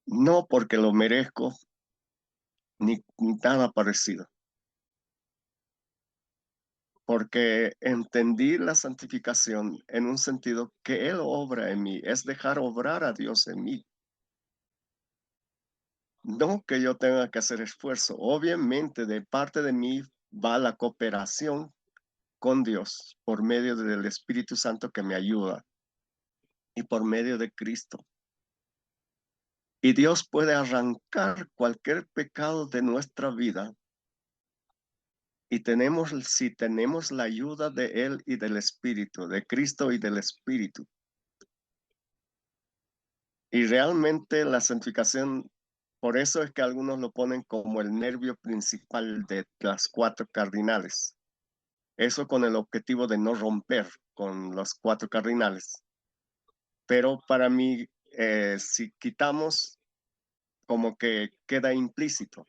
Speaker 1: No porque lo merezco ni nada parecido. Porque entendí la santificación en un sentido que Él obra en mí, es dejar obrar a Dios en mí. No que yo tenga que hacer esfuerzo. Obviamente de parte de mí va la cooperación con Dios por medio del Espíritu Santo que me ayuda y por medio de Cristo. Y Dios puede arrancar cualquier pecado de nuestra vida. Y si tenemos la ayuda de Él y del Espíritu, de Cristo y del Espíritu. Y realmente la santificación, por eso es que algunos lo ponen como el nervio principal de las 4 cardinales. Eso con el objetivo de no romper con los 4 cardinales. Pero para mí, si quitamos, como que queda implícito.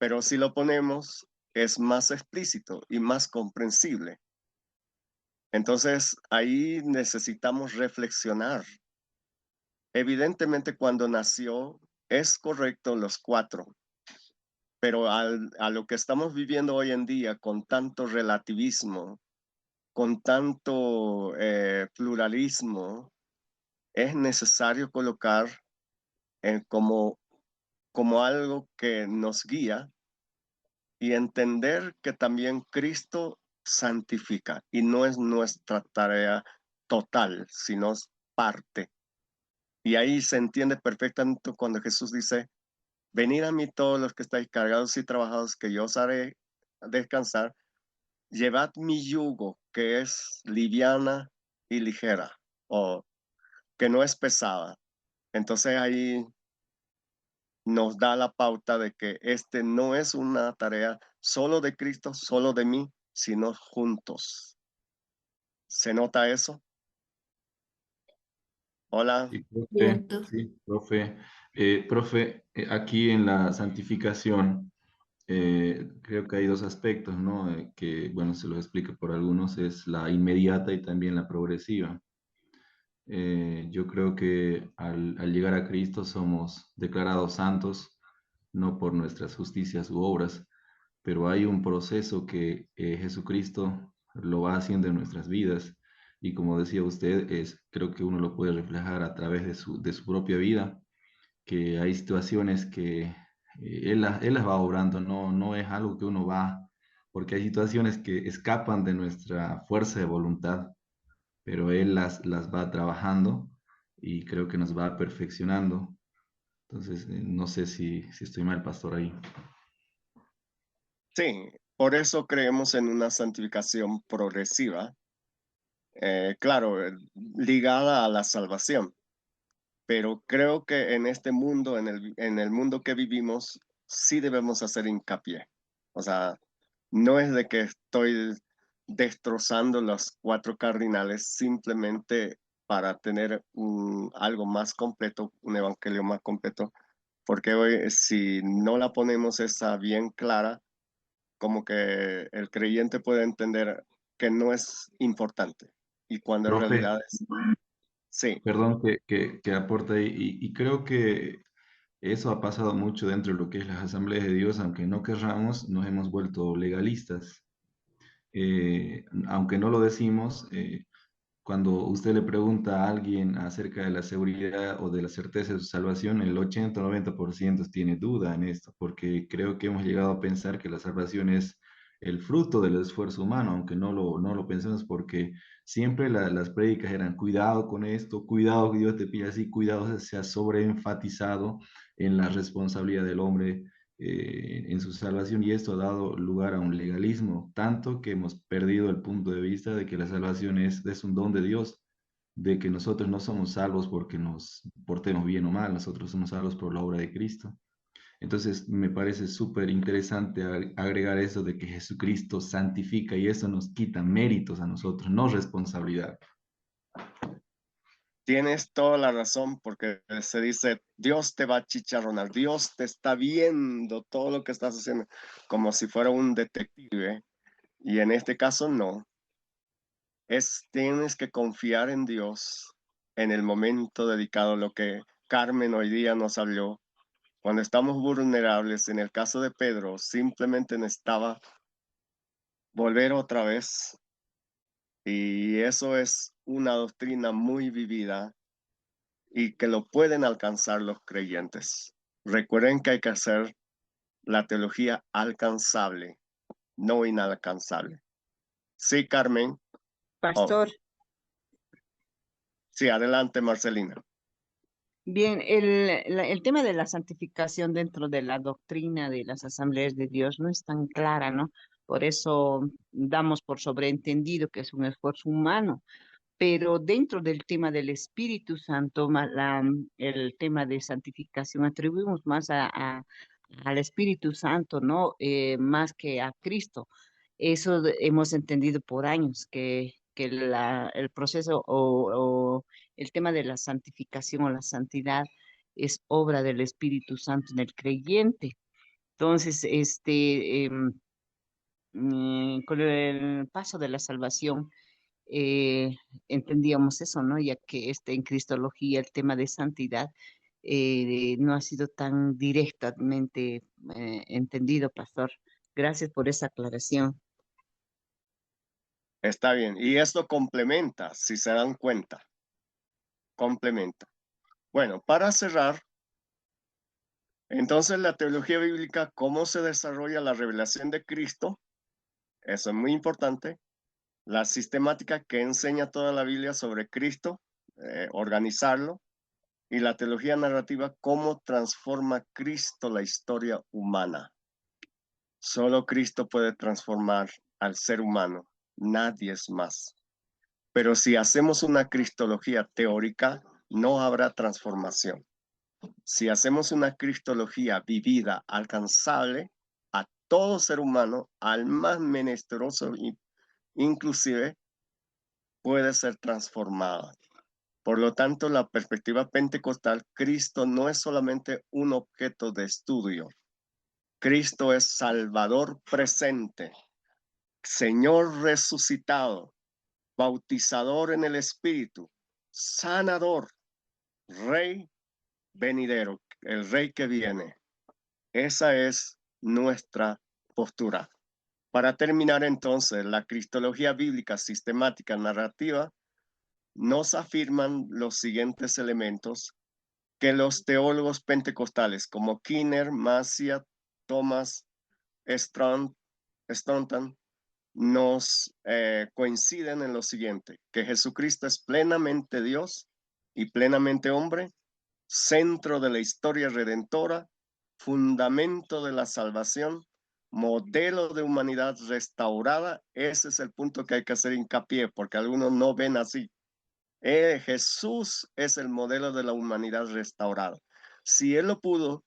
Speaker 1: pero si lo ponemos es más explícito y más comprensible. Entonces ahí necesitamos reflexionar. Evidentemente cuando nació es correcto los 4, pero a lo que estamos viviendo hoy en día con tanto relativismo, con tanto pluralismo, es necesario colocar como algo que nos guía y entender que también Cristo santifica y no es nuestra tarea total, sino es parte. Y ahí se entiende perfectamente cuando Jesús dice, venid a mí todos los que estáis cargados y trabajados, que yo os haré descansar. Llevad mi yugo, que es liviana y ligera, o que no es pesada. Entonces ahí nos da la pauta de que este no es una tarea solo de Cristo, solo de mí, sino juntos. ¿Se nota eso? Hola.
Speaker 2: Sí, profe,
Speaker 8: Cierto.
Speaker 2: sí, profe. Profe, aquí en la santificación, creo que hay dos aspectos, ¿no? Que, bueno, se los explico por algunos, es la inmediata y también la progresiva. Yo creo que al llegar a Cristo somos declarados santos, no por nuestras justicias u obras, pero hay un proceso que Jesucristo lo va haciendo en nuestras vidas. Y como decía usted, creo que uno lo puede reflejar a través de su propia vida, que hay situaciones que él las va obrando, no es algo que uno va, porque hay situaciones que escapan de nuestra fuerza de voluntad, pero Él las va trabajando y creo que nos va perfeccionando. Entonces, no sé si estoy mal, pastor, ahí.
Speaker 1: Sí, por eso creemos en una santificación progresiva, claro, ligada a la salvación. Pero creo que en este mundo, en el mundo que vivimos, sí debemos hacer hincapié. O sea, no es de que estoy destrozando los 4 cardinales simplemente para tener algo más completo, un evangelio más completo, porque hoy si no la ponemos esa bien clara, como que el creyente puede entender que no es importante y cuando en
Speaker 2: Profe,
Speaker 1: realidad es, sí.
Speaker 2: perdón que aporte ahí, y creo que eso ha pasado mucho dentro de lo que es las asambleas de Dios, aunque no querramos, nos hemos vuelto legalistas. Aunque no lo decimos, cuando usted le pregunta a alguien acerca de la seguridad o de la certeza de su salvación, el 80 o 90% tiene duda en esto, porque creo que hemos llegado a pensar que la salvación es el fruto del esfuerzo humano, aunque no lo pensemos, porque siempre las prédicas eran cuidado con esto, cuidado que Dios te pide así, cuidado, se ha sobreenfatizado en la responsabilidad del hombre en su salvación, y esto ha dado lugar a un legalismo, tanto que hemos perdido el punto de vista de que la salvación es un don de Dios, de que nosotros no somos salvos porque nos portemos bien o mal, nosotros somos salvos por la obra de Cristo. Entonces me parece súper interesante agregar eso de que Jesucristo santifica y eso nos quita méritos a nosotros, no responsabilidad.
Speaker 1: Tienes toda la razón porque se dice, Dios te va a chicharronar, Dios te está viendo todo lo que estás haciendo, como si fuera un detective. Y en este caso no. Tienes que confiar en Dios en el momento dedicado, lo que Carmen hoy día nos habló. Cuando estamos vulnerables, en el caso de Pedro, simplemente necesitaba volver otra vez. Y eso es una doctrina muy vivida y que lo pueden alcanzar los creyentes. Recuerden que hay que hacer la teología alcanzable, no inalcanzable. Sí, Carmen. Oh,
Speaker 10: Pastor,
Speaker 1: sí, adelante, Marcelina.
Speaker 10: bien, el tema de la santificación dentro de la doctrina de las asambleas de Dios no es tan clara, ¿no? Por eso damos por sobreentendido que es un esfuerzo humano, pero dentro del tema del Espíritu Santo, el tema de santificación, atribuimos más al Espíritu Santo, ¿no? Más que a Cristo. Eso hemos entendido por años, que el proceso o el tema de la santificación o la santidad es obra del Espíritu Santo en el creyente. Entonces, con el paso de la salvación, entendíamos eso, ¿no? Ya que en Cristología el tema de santidad no ha sido tan directamente entendido, pastor. Gracias por esa aclaración.
Speaker 1: Está bien. Y esto complementa, si se dan cuenta, complementa. Bueno, para cerrar, entonces la teología bíblica, ¿cómo se desarrolla la revelación de Cristo? Eso es muy importante. La sistemática que enseña toda la Biblia sobre Cristo, organizarlo. Y la teología narrativa, ¿cómo transforma Cristo la historia humana? Solo Cristo puede transformar al ser humano, nadie es más. Pero si hacemos una cristología teórica, no habrá transformación. Si hacemos una cristología vivida, alcanzable a todo ser humano, al más menesteroso inclusive, puede ser transformada. Por lo tanto, la perspectiva pentecostal, Cristo no es solamente un objeto de estudio. Cristo es Salvador presente, Señor resucitado, bautizador en el Espíritu, sanador, Rey venidero, el Rey que viene. Esa es nuestra postura. Para terminar entonces, la cristología bíblica sistemática narrativa nos afirman los siguientes elementos que los teólogos pentecostales como Kinner, Masia, Thomas, Staunton nos coinciden en lo siguiente, que Jesucristo es plenamente Dios y plenamente hombre, centro de la historia redentora, fundamento de la salvación, modelo de humanidad restaurada. Ese es el punto que hay que hacer hincapié, porque algunos no ven así. Jesús es el modelo de la humanidad restaurada. Si Él lo pudo,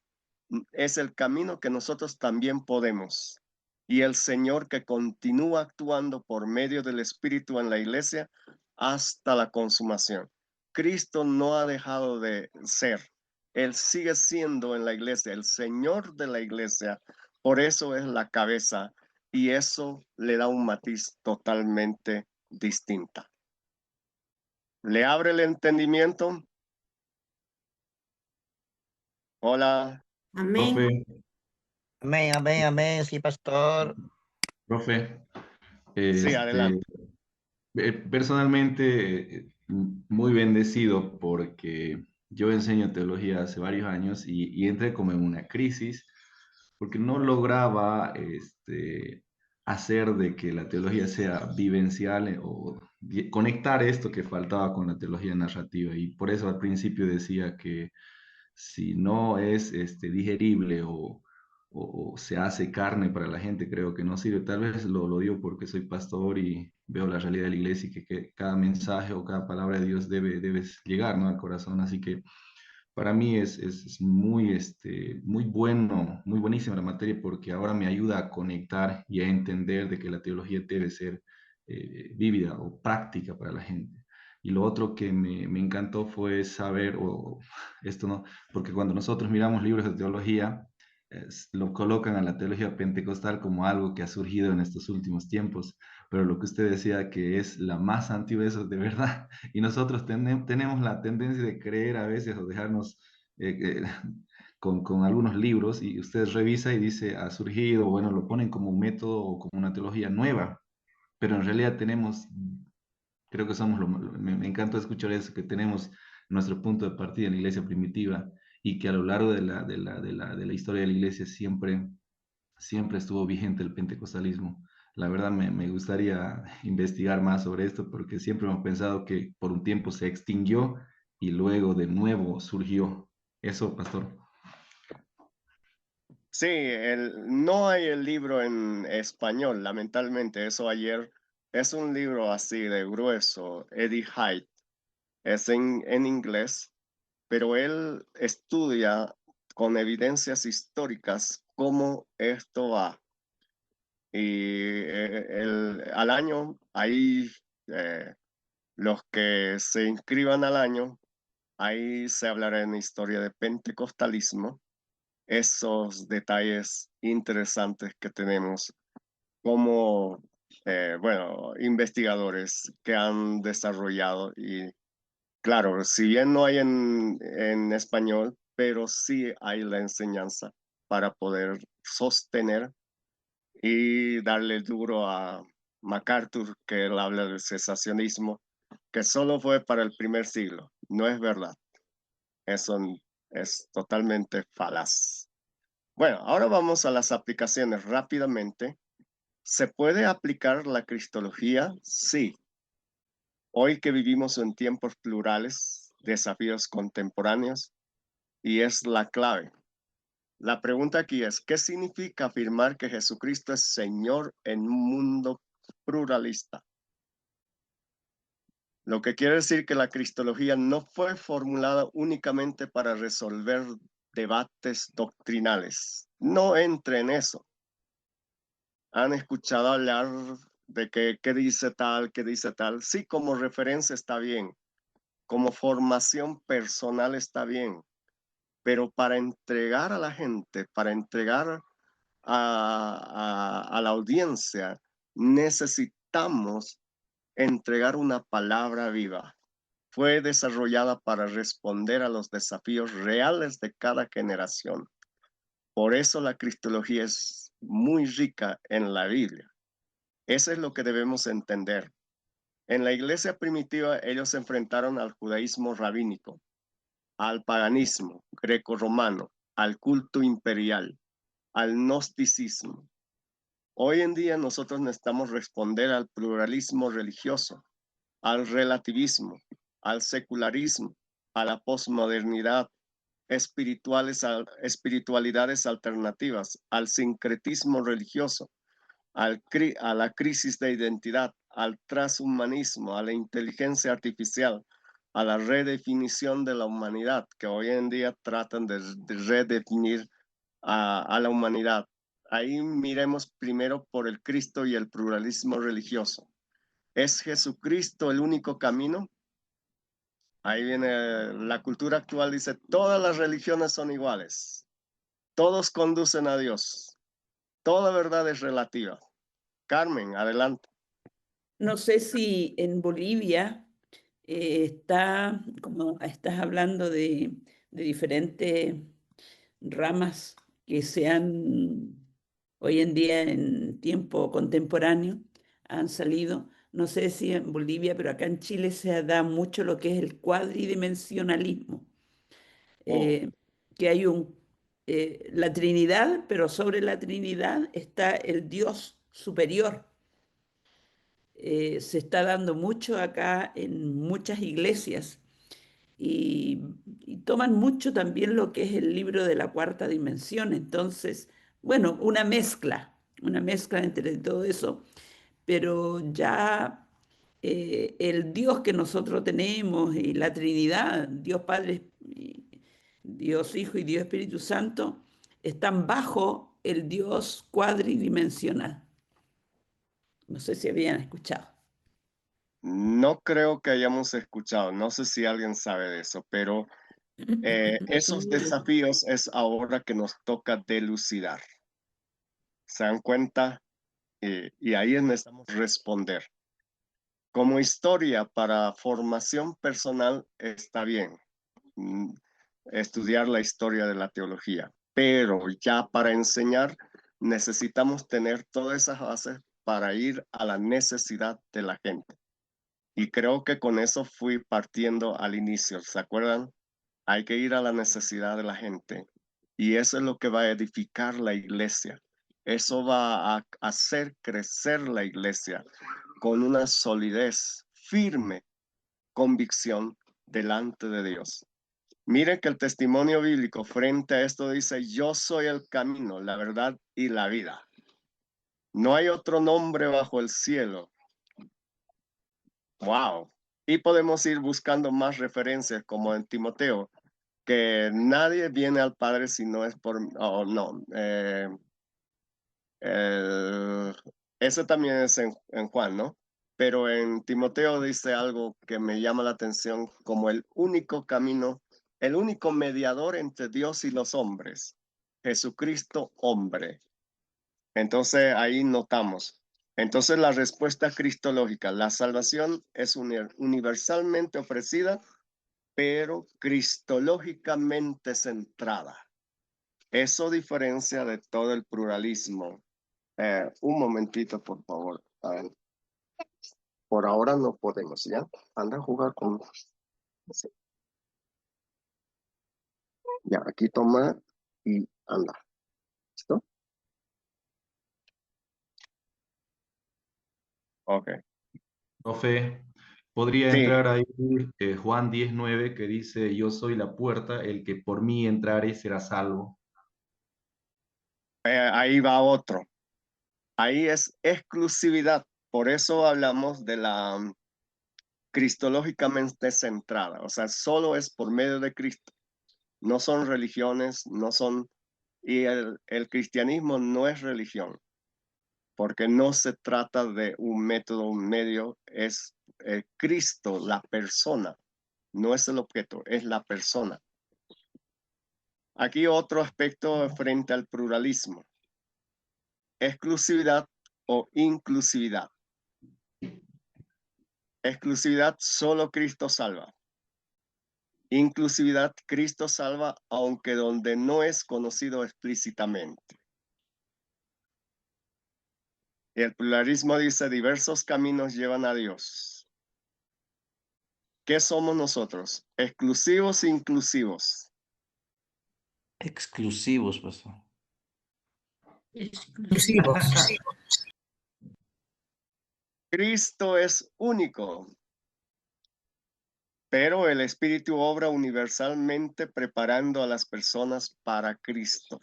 Speaker 1: es el camino que nosotros también podemos. Y el Señor que continúa actuando por medio del Espíritu en la iglesia hasta la consumación. Cristo no ha dejado de ser. Él sigue siendo en la iglesia el Señor de la iglesia. Por eso es la cabeza y eso le da un matiz totalmente distinta. ¿Le abre el entendimiento? Hola.
Speaker 8: Amén.
Speaker 2: Profe,
Speaker 4: Amén, amén, amén, sí, pastor.
Speaker 2: profe,
Speaker 1: Sí, adelante.
Speaker 2: personalmente muy bendecido porque yo enseño teología hace varios años y entré como en una crisis porque no lograba hacer de que la teología sea vivencial o conectar esto que faltaba con la teología narrativa. Y por eso al principio decía que si no es digerible o se hace carne para la gente, creo que no sirve. Tal vez lo digo porque soy pastor y veo la realidad de la iglesia y que cada mensaje o cada palabra de Dios debe llegar, ¿no?, al corazón. Así que para mí es muy, muy bueno, muy buenísima la materia porque ahora me ayuda a conectar y a entender de que la teología debe ser vívida o práctica para la gente. Y lo otro que me encantó fue saber, o esto no, porque cuando nosotros miramos libros de teología, lo colocan a la teología pentecostal como algo que ha surgido en estos últimos tiempos, pero lo que usted decía que es la más antigua, eso es de verdad. Y nosotros tenemos la tendencia de creer a veces o dejarnos con algunos libros y usted revisa y dice ha surgido, bueno, lo ponen como un método o como una teología nueva, pero en realidad tenemos, creo que somos, me encanta escuchar eso, que tenemos nuestro punto de partida en la iglesia primitiva y que a lo largo de la historia de la iglesia siempre estuvo vigente el pentecostalismo. La verdad me gustaría investigar más sobre esto porque siempre hemos pensado que por un tiempo se extinguió y luego de nuevo surgió. Eso, pastor.
Speaker 1: Sí, no hay el libro en español, lamentablemente. Eso ayer es un libro así de grueso, Eddie Haidt. Es en inglés, pero él estudia con evidencias históricas cómo esto va. Y al año, ahí los que se inscriban al año, ahí se hablará en historia de pentecostalismo esos detalles interesantes que tenemos como, bueno, investigadores que han desarrollado. Y claro, si bien no hay en español, pero sí hay la enseñanza para poder sostener y darle duro a MacArthur, que él habla del cesacionismo, que solo fue para el primer siglo. No es verdad. Eso es totalmente falaz. Bueno, ahora vamos a las aplicaciones rápidamente. ¿Se puede aplicar la cristología? Sí. Hoy que vivimos en tiempos plurales, desafíos contemporáneos, y es la clave. La pregunta aquí es, ¿qué significa afirmar que Jesucristo es Señor en un mundo pluralista? Lo que quiere decir que la cristología no fue formulada únicamente para resolver debates doctrinales. No entre en eso. ¿Han escuchado hablar de qué dice tal, qué dice tal? Sí, como referencia está bien. Como formación personal está bien. Pero para entregar a la gente, para entregar a la audiencia, necesitamos entregar una palabra viva. Fue desarrollada para responder a los desafíos reales de cada generación. Por eso la cristología es muy rica en la Biblia. Eso es lo que debemos entender. En la iglesia primitiva ellos se enfrentaron al judaísmo rabínico, al paganismo greco-romano, al culto imperial, al gnosticismo. Hoy en día nosotros necesitamos responder al pluralismo religioso, al relativismo, al secularismo, a la posmodernidad, espiritualidades alternativas, al sincretismo religioso, a la crisis de identidad, al transhumanismo, a la inteligencia artificial, a la redefinición de la humanidad, que hoy en día tratan de redefinir a la humanidad. Ahí miremos primero por el Cristo y el pluralismo religioso. ¿Es Jesucristo el único camino? Ahí viene la cultura actual, dice, todas las religiones son iguales, todos conducen a Dios, toda verdad es relativa. Carmen, adelante.
Speaker 9: No sé si en Bolivia está, como estás hablando de diferentes ramas que se han, hoy en día en tiempo contemporáneo, han salido. No sé si en Bolivia, pero acá en Chile se da mucho lo que es el cuadridimensionalismo, eh, que hay la Trinidad, pero sobre la Trinidad está el Dios superior. Se está dando mucho acá en muchas iglesias y toman mucho también lo que es el libro de la cuarta dimensión. Entonces, bueno, una mezcla entre todo eso, pero ya el Dios que nosotros tenemos y la Trinidad, Dios Padre, Dios Hijo y Dios Espíritu Santo, están bajo el Dios cuadridimensional. No sé si habían escuchado.
Speaker 1: No creo que hayamos escuchado, no sé si alguien sabe de eso, pero esos desafíos es ahora que nos toca delucidar. ¿Se dan cuenta? Y ahí necesitamos responder. Como historia para formación personal está bien, estudiar la historia de la teología, pero ya para enseñar necesitamos tener todas esas bases para ir a la necesidad de la gente. Y creo que con eso fui partiendo al inicio, ¿se acuerdan? Hay que ir a la necesidad de la gente. Y eso es lo que va a edificar la iglesia. Eso va a hacer crecer la iglesia con una solidez, firme convicción delante de Dios. Mire que el testimonio bíblico frente a esto dice, yo soy el camino, la verdad y la vida. No hay otro nombre bajo el cielo. Wow. Y podemos ir buscando más referencias como en Timoteo, que nadie viene al Padre si no es por, oh, no, ese también es en Juan, ¿no? Pero en Timoteo dice algo que me llama la atención como el único camino, el único mediador entre Dios y los hombres. Jesucristo hombre. Entonces ahí notamos. Entonces la respuesta cristológica, la salvación es universalmente ofrecida, pero cristológicamente centrada. Eso diferencia de todo el pluralismo. Un momentito, por favor. A ver. Por ahora no podemos, ¿ya? Anda a jugar con... Sí. Ya, aquí toma y anda. ¿Listo? Ok.
Speaker 2: Profe, podría
Speaker 1: Sí,
Speaker 2: entrar ahí Juan 10:9 que dice, yo soy la puerta, el que por mí entrare será salvo.
Speaker 1: ahí va otro. Ahí es exclusividad. Por eso hablamos de la cristológicamente centrada. O sea, solo es por medio de Cristo. No son religiones, no son... Y el cristianismo no es religión, porque no se trata de un método, un medio, es Cristo, la persona. No es el objeto, es la persona. Aquí otro aspecto frente al pluralismo. Exclusividad o inclusividad. Exclusividad, solo Cristo salva. Inclusividad, Cristo salva, aunque donde no es conocido explícitamente. Y el pluralismo dice, diversos caminos llevan a Dios. ¿Qué somos nosotros? ¿Exclusivos e inclusivos?
Speaker 6: Exclusivos, pastor.
Speaker 5: Exclusivos.
Speaker 1: Cristo es único, pero el Espíritu obra universalmente preparando a las personas para Cristo.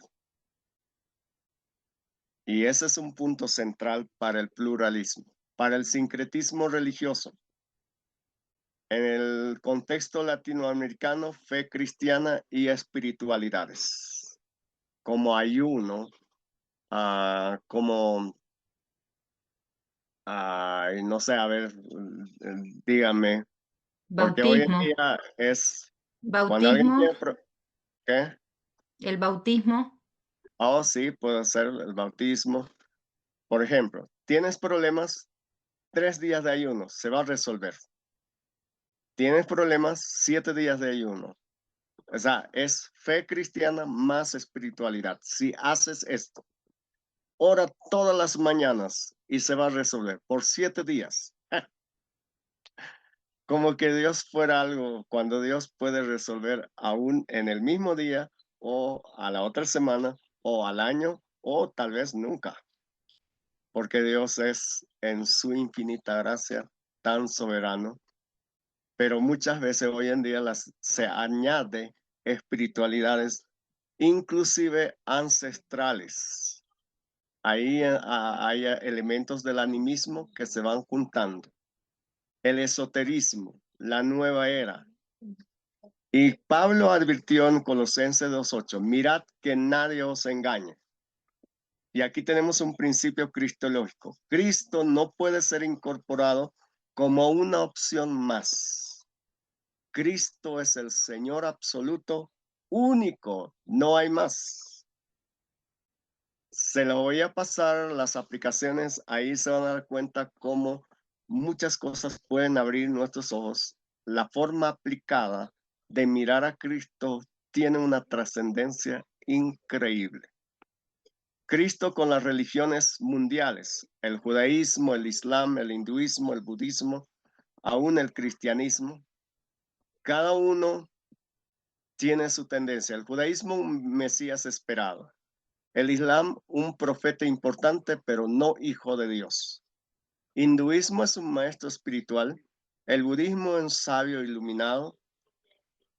Speaker 1: Y ese es un punto central para el pluralismo, para el sincretismo religioso. En el contexto latinoamericano, fe cristiana y espiritualidades, como ayuno, como, no sé, a ver, dígame, porque hoy en
Speaker 5: Bautismo.
Speaker 1: día es, cuando alguien
Speaker 5: Bautismo.
Speaker 1: tiene, ¿qué?
Speaker 5: El bautismo.
Speaker 1: Oh, sí, puede ser el bautismo. Por ejemplo, tienes problemas, 3 días de ayuno, se va a resolver. Tienes problemas, 7 días de ayuno. O sea, es fe cristiana más espiritualidad. Si haces esto, ora todas las mañanas y se va a resolver por 7 días. Como que Dios fuera algo, cuando Dios puede resolver aún en el mismo día o a la otra semana o al año o tal vez nunca. Porque Dios es en su infinita gracia tan soberano. Pero muchas veces hoy en día se añade espiritualidades, inclusive ancestrales. Ahí hay elementos del animismo que se van juntando. El esoterismo, la nueva era. Y Pablo advirtió en Colosenses 2:8, mirad que nadie os engañe. Y aquí tenemos un principio cristológico. Cristo no puede ser incorporado como una opción más. Cristo es el Señor absoluto, único, no hay más. Se lo voy a pasar las aplicaciones, ahí se van a dar cuenta cómo muchas cosas pueden abrir nuestros ojos. La forma aplicada de mirar a Cristo tiene una trascendencia increíble. Cristo con las religiones mundiales, el judaísmo, el islam, el hinduismo, el budismo, aún el cristianismo, cada uno tiene su tendencia. El judaísmo, un Mesías esperado. El islam, un profeta importante, pero no hijo de Dios. Hinduismo es un maestro espiritual. El budismo, un sabio iluminado.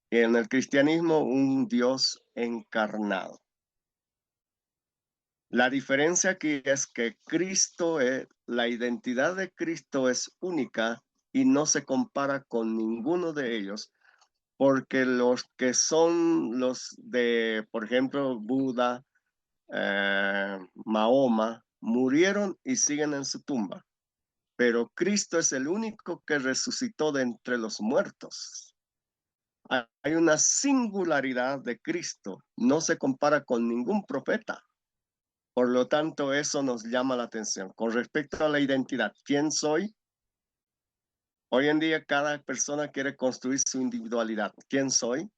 Speaker 1: Y en el cristianismo, un Dios encarnado. La diferencia aquí es que la identidad de Cristo es única y no se compara con ninguno de ellos, porque los que son los de, por ejemplo, Buda, Mahoma, murieron y siguen en su tumba, pero Cristo es el único que resucitó de entre los muertos. Hay una singularidad de Cristo. No se compara con ningún profeta. Por lo tanto, eso nos llama la atención. Con respecto a la identidad, ¿quién soy? Hoy en día cada persona quiere construir su individualidad. ¿Quién soy?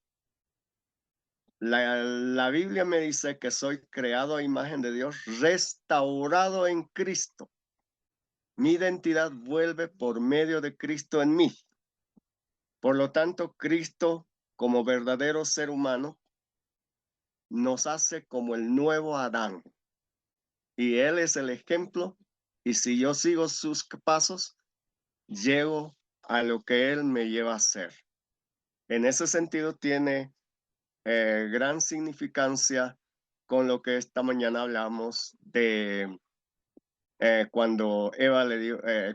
Speaker 1: La Biblia me dice que soy creado a imagen de Dios, restaurado en Cristo. Mi identidad vuelve por medio de Cristo en mí. Por lo tanto, Cristo, como verdadero ser humano, nos hace como el nuevo Adán. Y Él es el ejemplo. Y si yo sigo sus pasos, llego a lo que Él me lleva a hacer. En ese sentido, tiene gran significancia con lo que esta mañana hablamos de cuando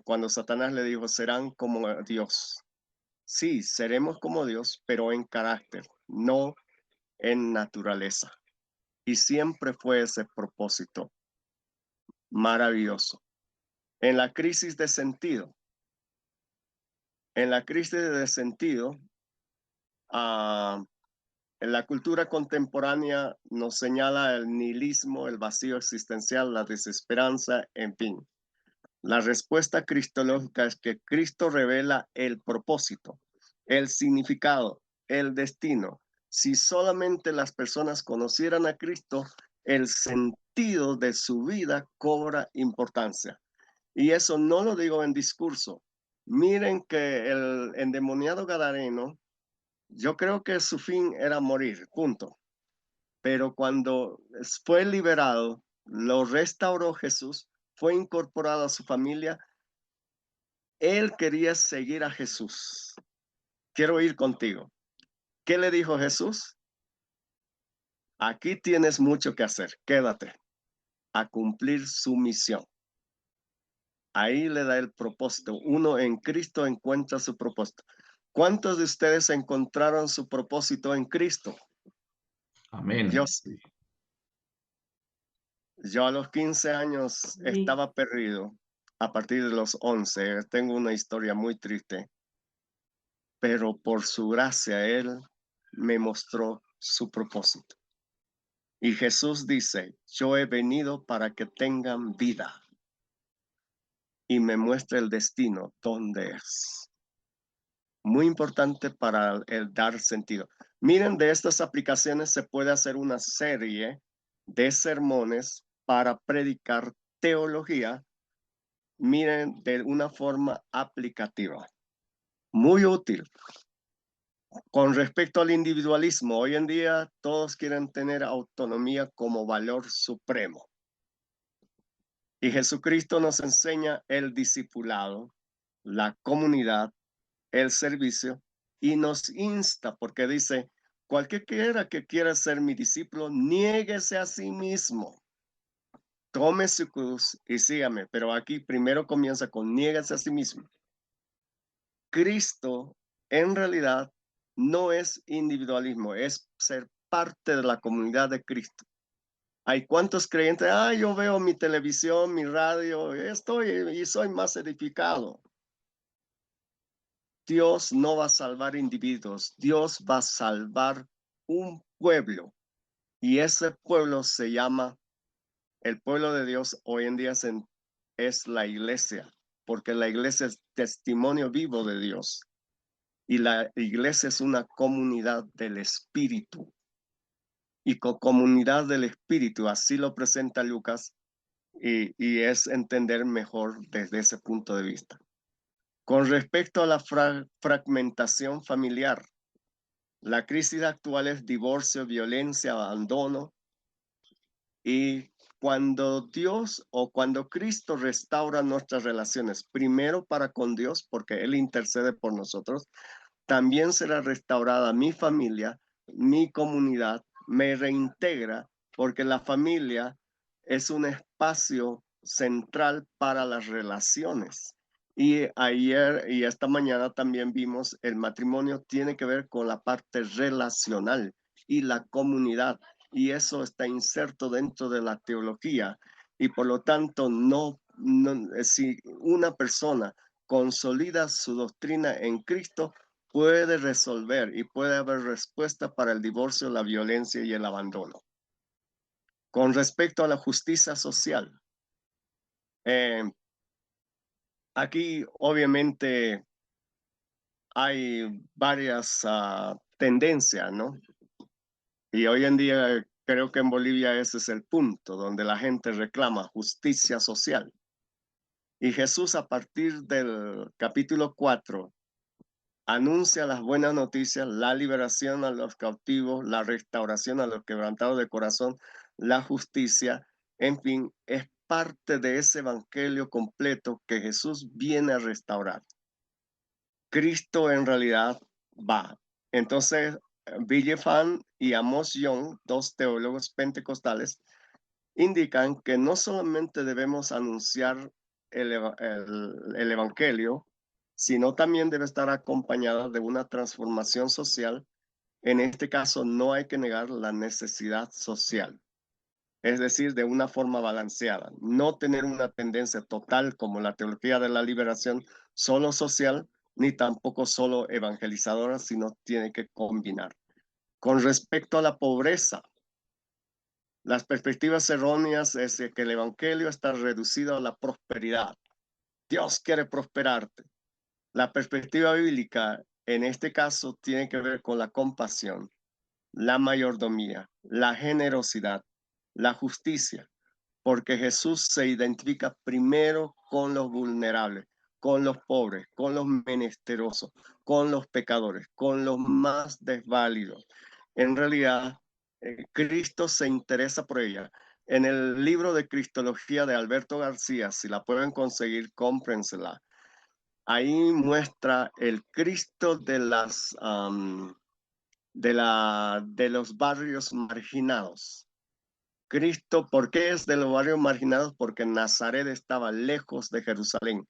Speaker 1: cuando Satanás le dijo, serán como Dios. Sí, seremos como Dios, pero en carácter, no en naturaleza. Y siempre fue ese propósito maravilloso. En la crisis de sentido, en la cultura contemporánea nos señala el nihilismo, el vacío existencial, la desesperanza, en fin. La respuesta cristológica es que Cristo revela el propósito, el significado, el destino. Si solamente las personas conocieran a Cristo, el sentido de su vida cobra importancia. Y eso no lo digo en discurso. Miren que el endemoniado gadareno, yo creo que su fin era morir, punto. Pero cuando fue liberado, lo restauró Jesús, fue incorporado a su familia. Él quería seguir a Jesús. Quiero ir contigo. ¿Qué le dijo Jesús? Aquí tienes mucho que hacer. Quédate a cumplir su misión. Ahí le da el propósito. Uno en Cristo encuentra su propósito. ¿Cuántos de ustedes encontraron su propósito en Cristo?
Speaker 2: Amén.
Speaker 1: Yo a los 15 años estaba perdido. A partir de los 11, tengo una historia muy triste. Pero por su gracia, Él me mostró su propósito. Y Jesús dice, yo he venido para que tengan vida. Y me muestra el destino, dónde es. Muy importante para el dar sentido. Miren, de estas aplicaciones se puede hacer una serie de sermones para predicar teología. Miren, de una forma aplicativa. Muy útil. Con respecto al individualismo, hoy en día todos quieren tener autonomía como valor supremo. Y Jesucristo nos enseña el discipulado, la comunidad, el servicio, y nos insta porque dice, cualquiera que quiera ser mi discípulo, niéguese a sí mismo. Tome su cruz y sígame, pero aquí primero comienza con niéguese a sí mismo. Cristo en realidad no es individualismo, es ser parte de la comunidad de Cristo. Hay cuantos creyentes, yo veo mi televisión, mi radio, estoy y soy más edificado. Dios no va a salvar individuos, Dios va a salvar un pueblo. Y ese pueblo se llama, el pueblo de Dios hoy en día es la iglesia, porque la iglesia es testimonio vivo de Dios. Y la iglesia es una comunidad del Espíritu. Y comunidad del Espíritu, así lo presenta Lucas, y es entender mejor desde ese punto de vista. Con respecto a la fragmentación familiar, la crisis actual es divorcio, violencia, abandono, y cuando Dios o cuando Cristo restaura nuestras relaciones, primero para con Dios, porque Él intercede por nosotros, también será restaurada mi familia, mi comunidad, me reintegra, porque la familia es un espacio central para las relaciones. Y ayer y esta mañana también vimos el matrimonio tiene que ver con la parte relacional y la comunidad. Y eso está inserto dentro de la teología. Y por lo tanto, si una persona consolida su doctrina en Cristo, puede resolver y puede haber respuesta para el divorcio, la violencia y el abandono. Con respecto a la justicia social, aquí obviamente hay varias tendencias, ¿no? Y hoy en día creo que en Bolivia ese es el punto donde la gente reclama justicia social. Y Jesús a partir del capítulo 4 anuncia las buenas noticias, la liberación a los cautivos, la restauración a los quebrantados de corazón, la justicia, en fin, es parte de ese evangelio completo que Jesús viene a restaurar. Cristo en realidad va. Entonces, Villefan y Amos Young, dos teólogos pentecostales, indican que no solamente debemos anunciar el evangelio, sino también debe estar acompañada de una transformación social. En este caso, no hay que negar la necesidad social, es decir, de una forma balanceada, no tener una tendencia total como la teología de la liberación, solo social, ni tampoco solo evangelizadora, sino tiene que combinar. Con respecto a la pobreza, las perspectivas erróneas es que el evangelio está reducido a la prosperidad. Dios quiere prosperarte. La perspectiva bíblica en este caso tiene que ver con la compasión, la mayordomía, la generosidad, la justicia, porque Jesús se identifica primero con los vulnerables, con los pobres, con los menesterosos, con los pecadores, con los más desválidos. En realidad, Cristo se interesa por ella. En el libro de Cristología de Alberto García, si la pueden conseguir, cómprensela. Ahí muestra el Cristo de los barrios marginados. Cristo, ¿por qué es de los barrios marginados? Porque Nazaret estaba lejos de Jerusalén,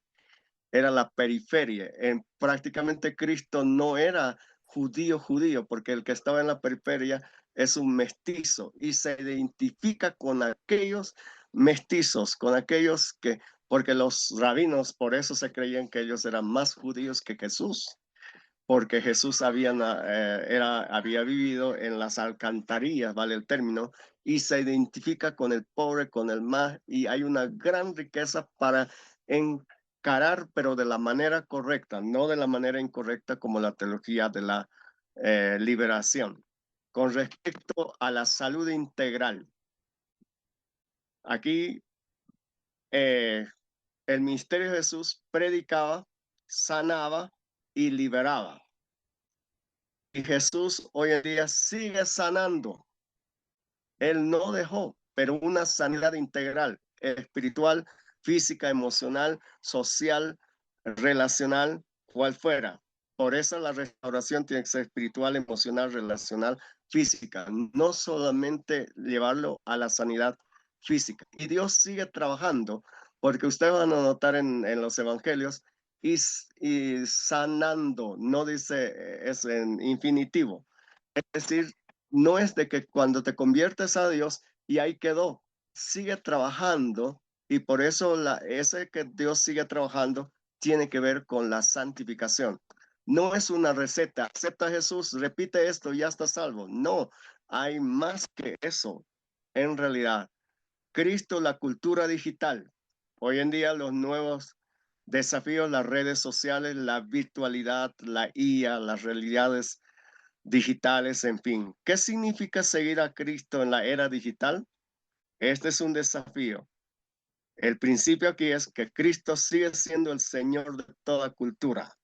Speaker 1: era la periferia. Prácticamente Cristo no era judío, porque el que estaba en la periferia es un mestizo y se identifica con aquellos mestizos, con aquellos que, porque los rabinos por eso se creían que ellos eran más judíos que Jesús, porque Jesús había vivido en las alcantarillas, vale el término, y se identifica con el pobre, con el más, y hay una gran riqueza para encarar, pero de la manera correcta, no de la manera incorrecta como la teología de la liberación. Con respecto a la salud integral, aquí el ministerio de Jesús predicaba, sanaba y liberaba. Y Jesús hoy en día sigue sanando. Él no dejó, pero una sanidad integral, espiritual, física, emocional, social, relacional, cual fuera. Por eso la restauración tiene que ser espiritual, emocional, relacional, física. No solamente llevarlo a la sanidad física. Y Dios sigue trabajando, porque ustedes van a notar en los evangelios, y sanando, no dice, es en infinitivo. Es decir, no es de que cuando te conviertes a Dios y ahí quedó, sigue trabajando, y por eso ese que Dios sigue trabajando tiene que ver con la santificación. No es una receta, acepta a Jesús, repite esto y ya está salvo. No, hay más que eso. En realidad, Cristo, la cultura digital. Hoy en día los nuevos desafíos, las redes sociales, la virtualidad, la IA, las realidades digitales, en fin. ¿Qué significa seguir a Cristo en la era digital? Este es un desafío. El principio aquí es que Cristo sigue siendo el Señor de toda cultura.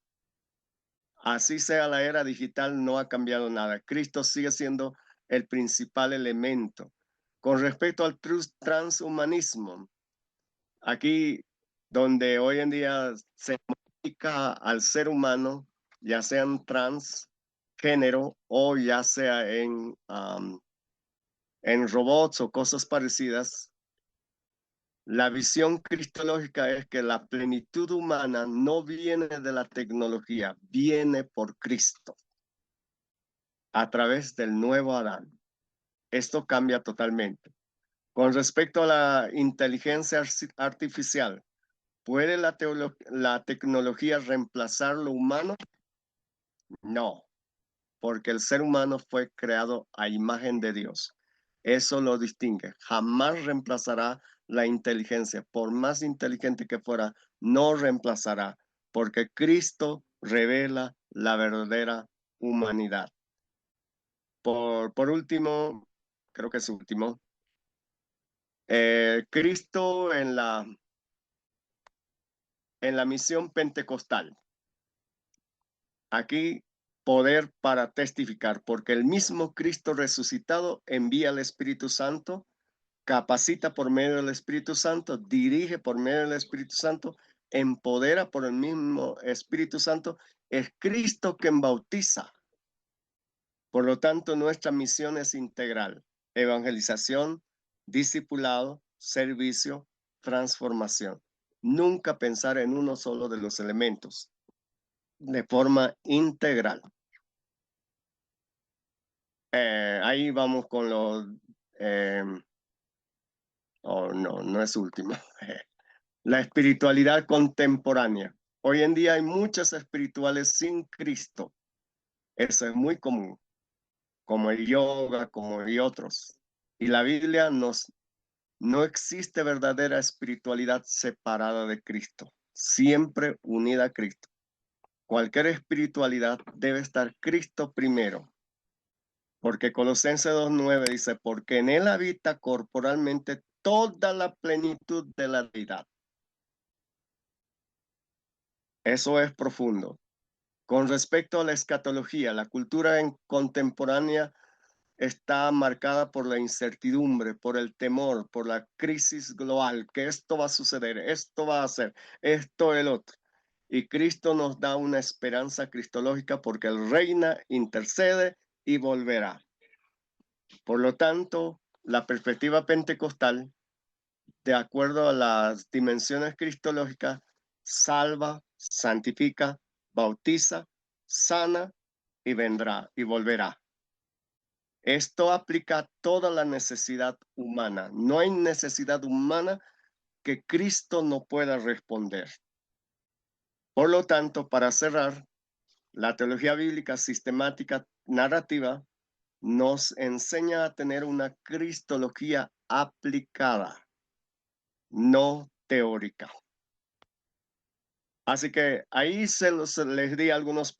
Speaker 1: Así sea la era digital, no ha cambiado nada. Cristo sigue siendo el principal elemento. Con respecto al transhumanismo, aquí donde hoy en día se modifica al ser humano, ya sean transgénero o ya sea en robots o cosas parecidas, la visión cristológica es que la plenitud humana no viene de la tecnología, viene por Cristo a través del nuevo Adán. Esto cambia totalmente. Con respecto a la inteligencia artificial, ¿puede la tecnología reemplazar lo humano? No, porque el ser humano fue creado a imagen de Dios. Eso lo distingue. Jamás reemplazará la inteligencia. Por más inteligente que fuera, no reemplazará, porque Cristo revela la verdadera humanidad. Por último, creo que es último, Cristo en la misión pentecostal. Aquí poder para testificar, porque el mismo Cristo resucitado envía al Espíritu Santo, capacita por medio del Espíritu Santo, dirige por medio del Espíritu Santo, empodera por el mismo Espíritu Santo. Es Cristo quien bautiza. Por lo tanto, nuestra misión es integral: evangelización, discipulado, servicio, transformación. Nunca pensar en uno solo de los elementos, de forma integral. Ahí vamos con los... oh, no es último. La espiritualidad contemporánea. Hoy en día hay muchas espirituales sin Cristo. Eso es muy común, como el yoga, como y otros. Y la Biblia no existe verdadera espiritualidad separada de Cristo, siempre unida a Cristo. Cualquier espiritualidad debe estar Cristo primero, porque Colosenses 2:9 dice, porque en él habita corporalmente toda la plenitud de la deidad. Eso es profundo. Con respecto a la escatología, la cultura contemporánea está marcada por la incertidumbre, por el temor, por la crisis global, que esto va a suceder, esto va a hacer, esto, el otro. Y Cristo nos da una esperanza cristológica porque Él reina, intercede y volverá. Por lo tanto, la perspectiva pentecostal, de acuerdo a las dimensiones cristológicas, salva, santifica, bautiza, sana y vendrá y volverá. Esto aplica a toda la necesidad humana. No hay necesidad humana que Cristo no pueda responder. Por lo tanto, para cerrar, la teología bíblica sistemática narrativa nos enseña a tener una cristología aplicada, no teórica. Así que ahí les di algunos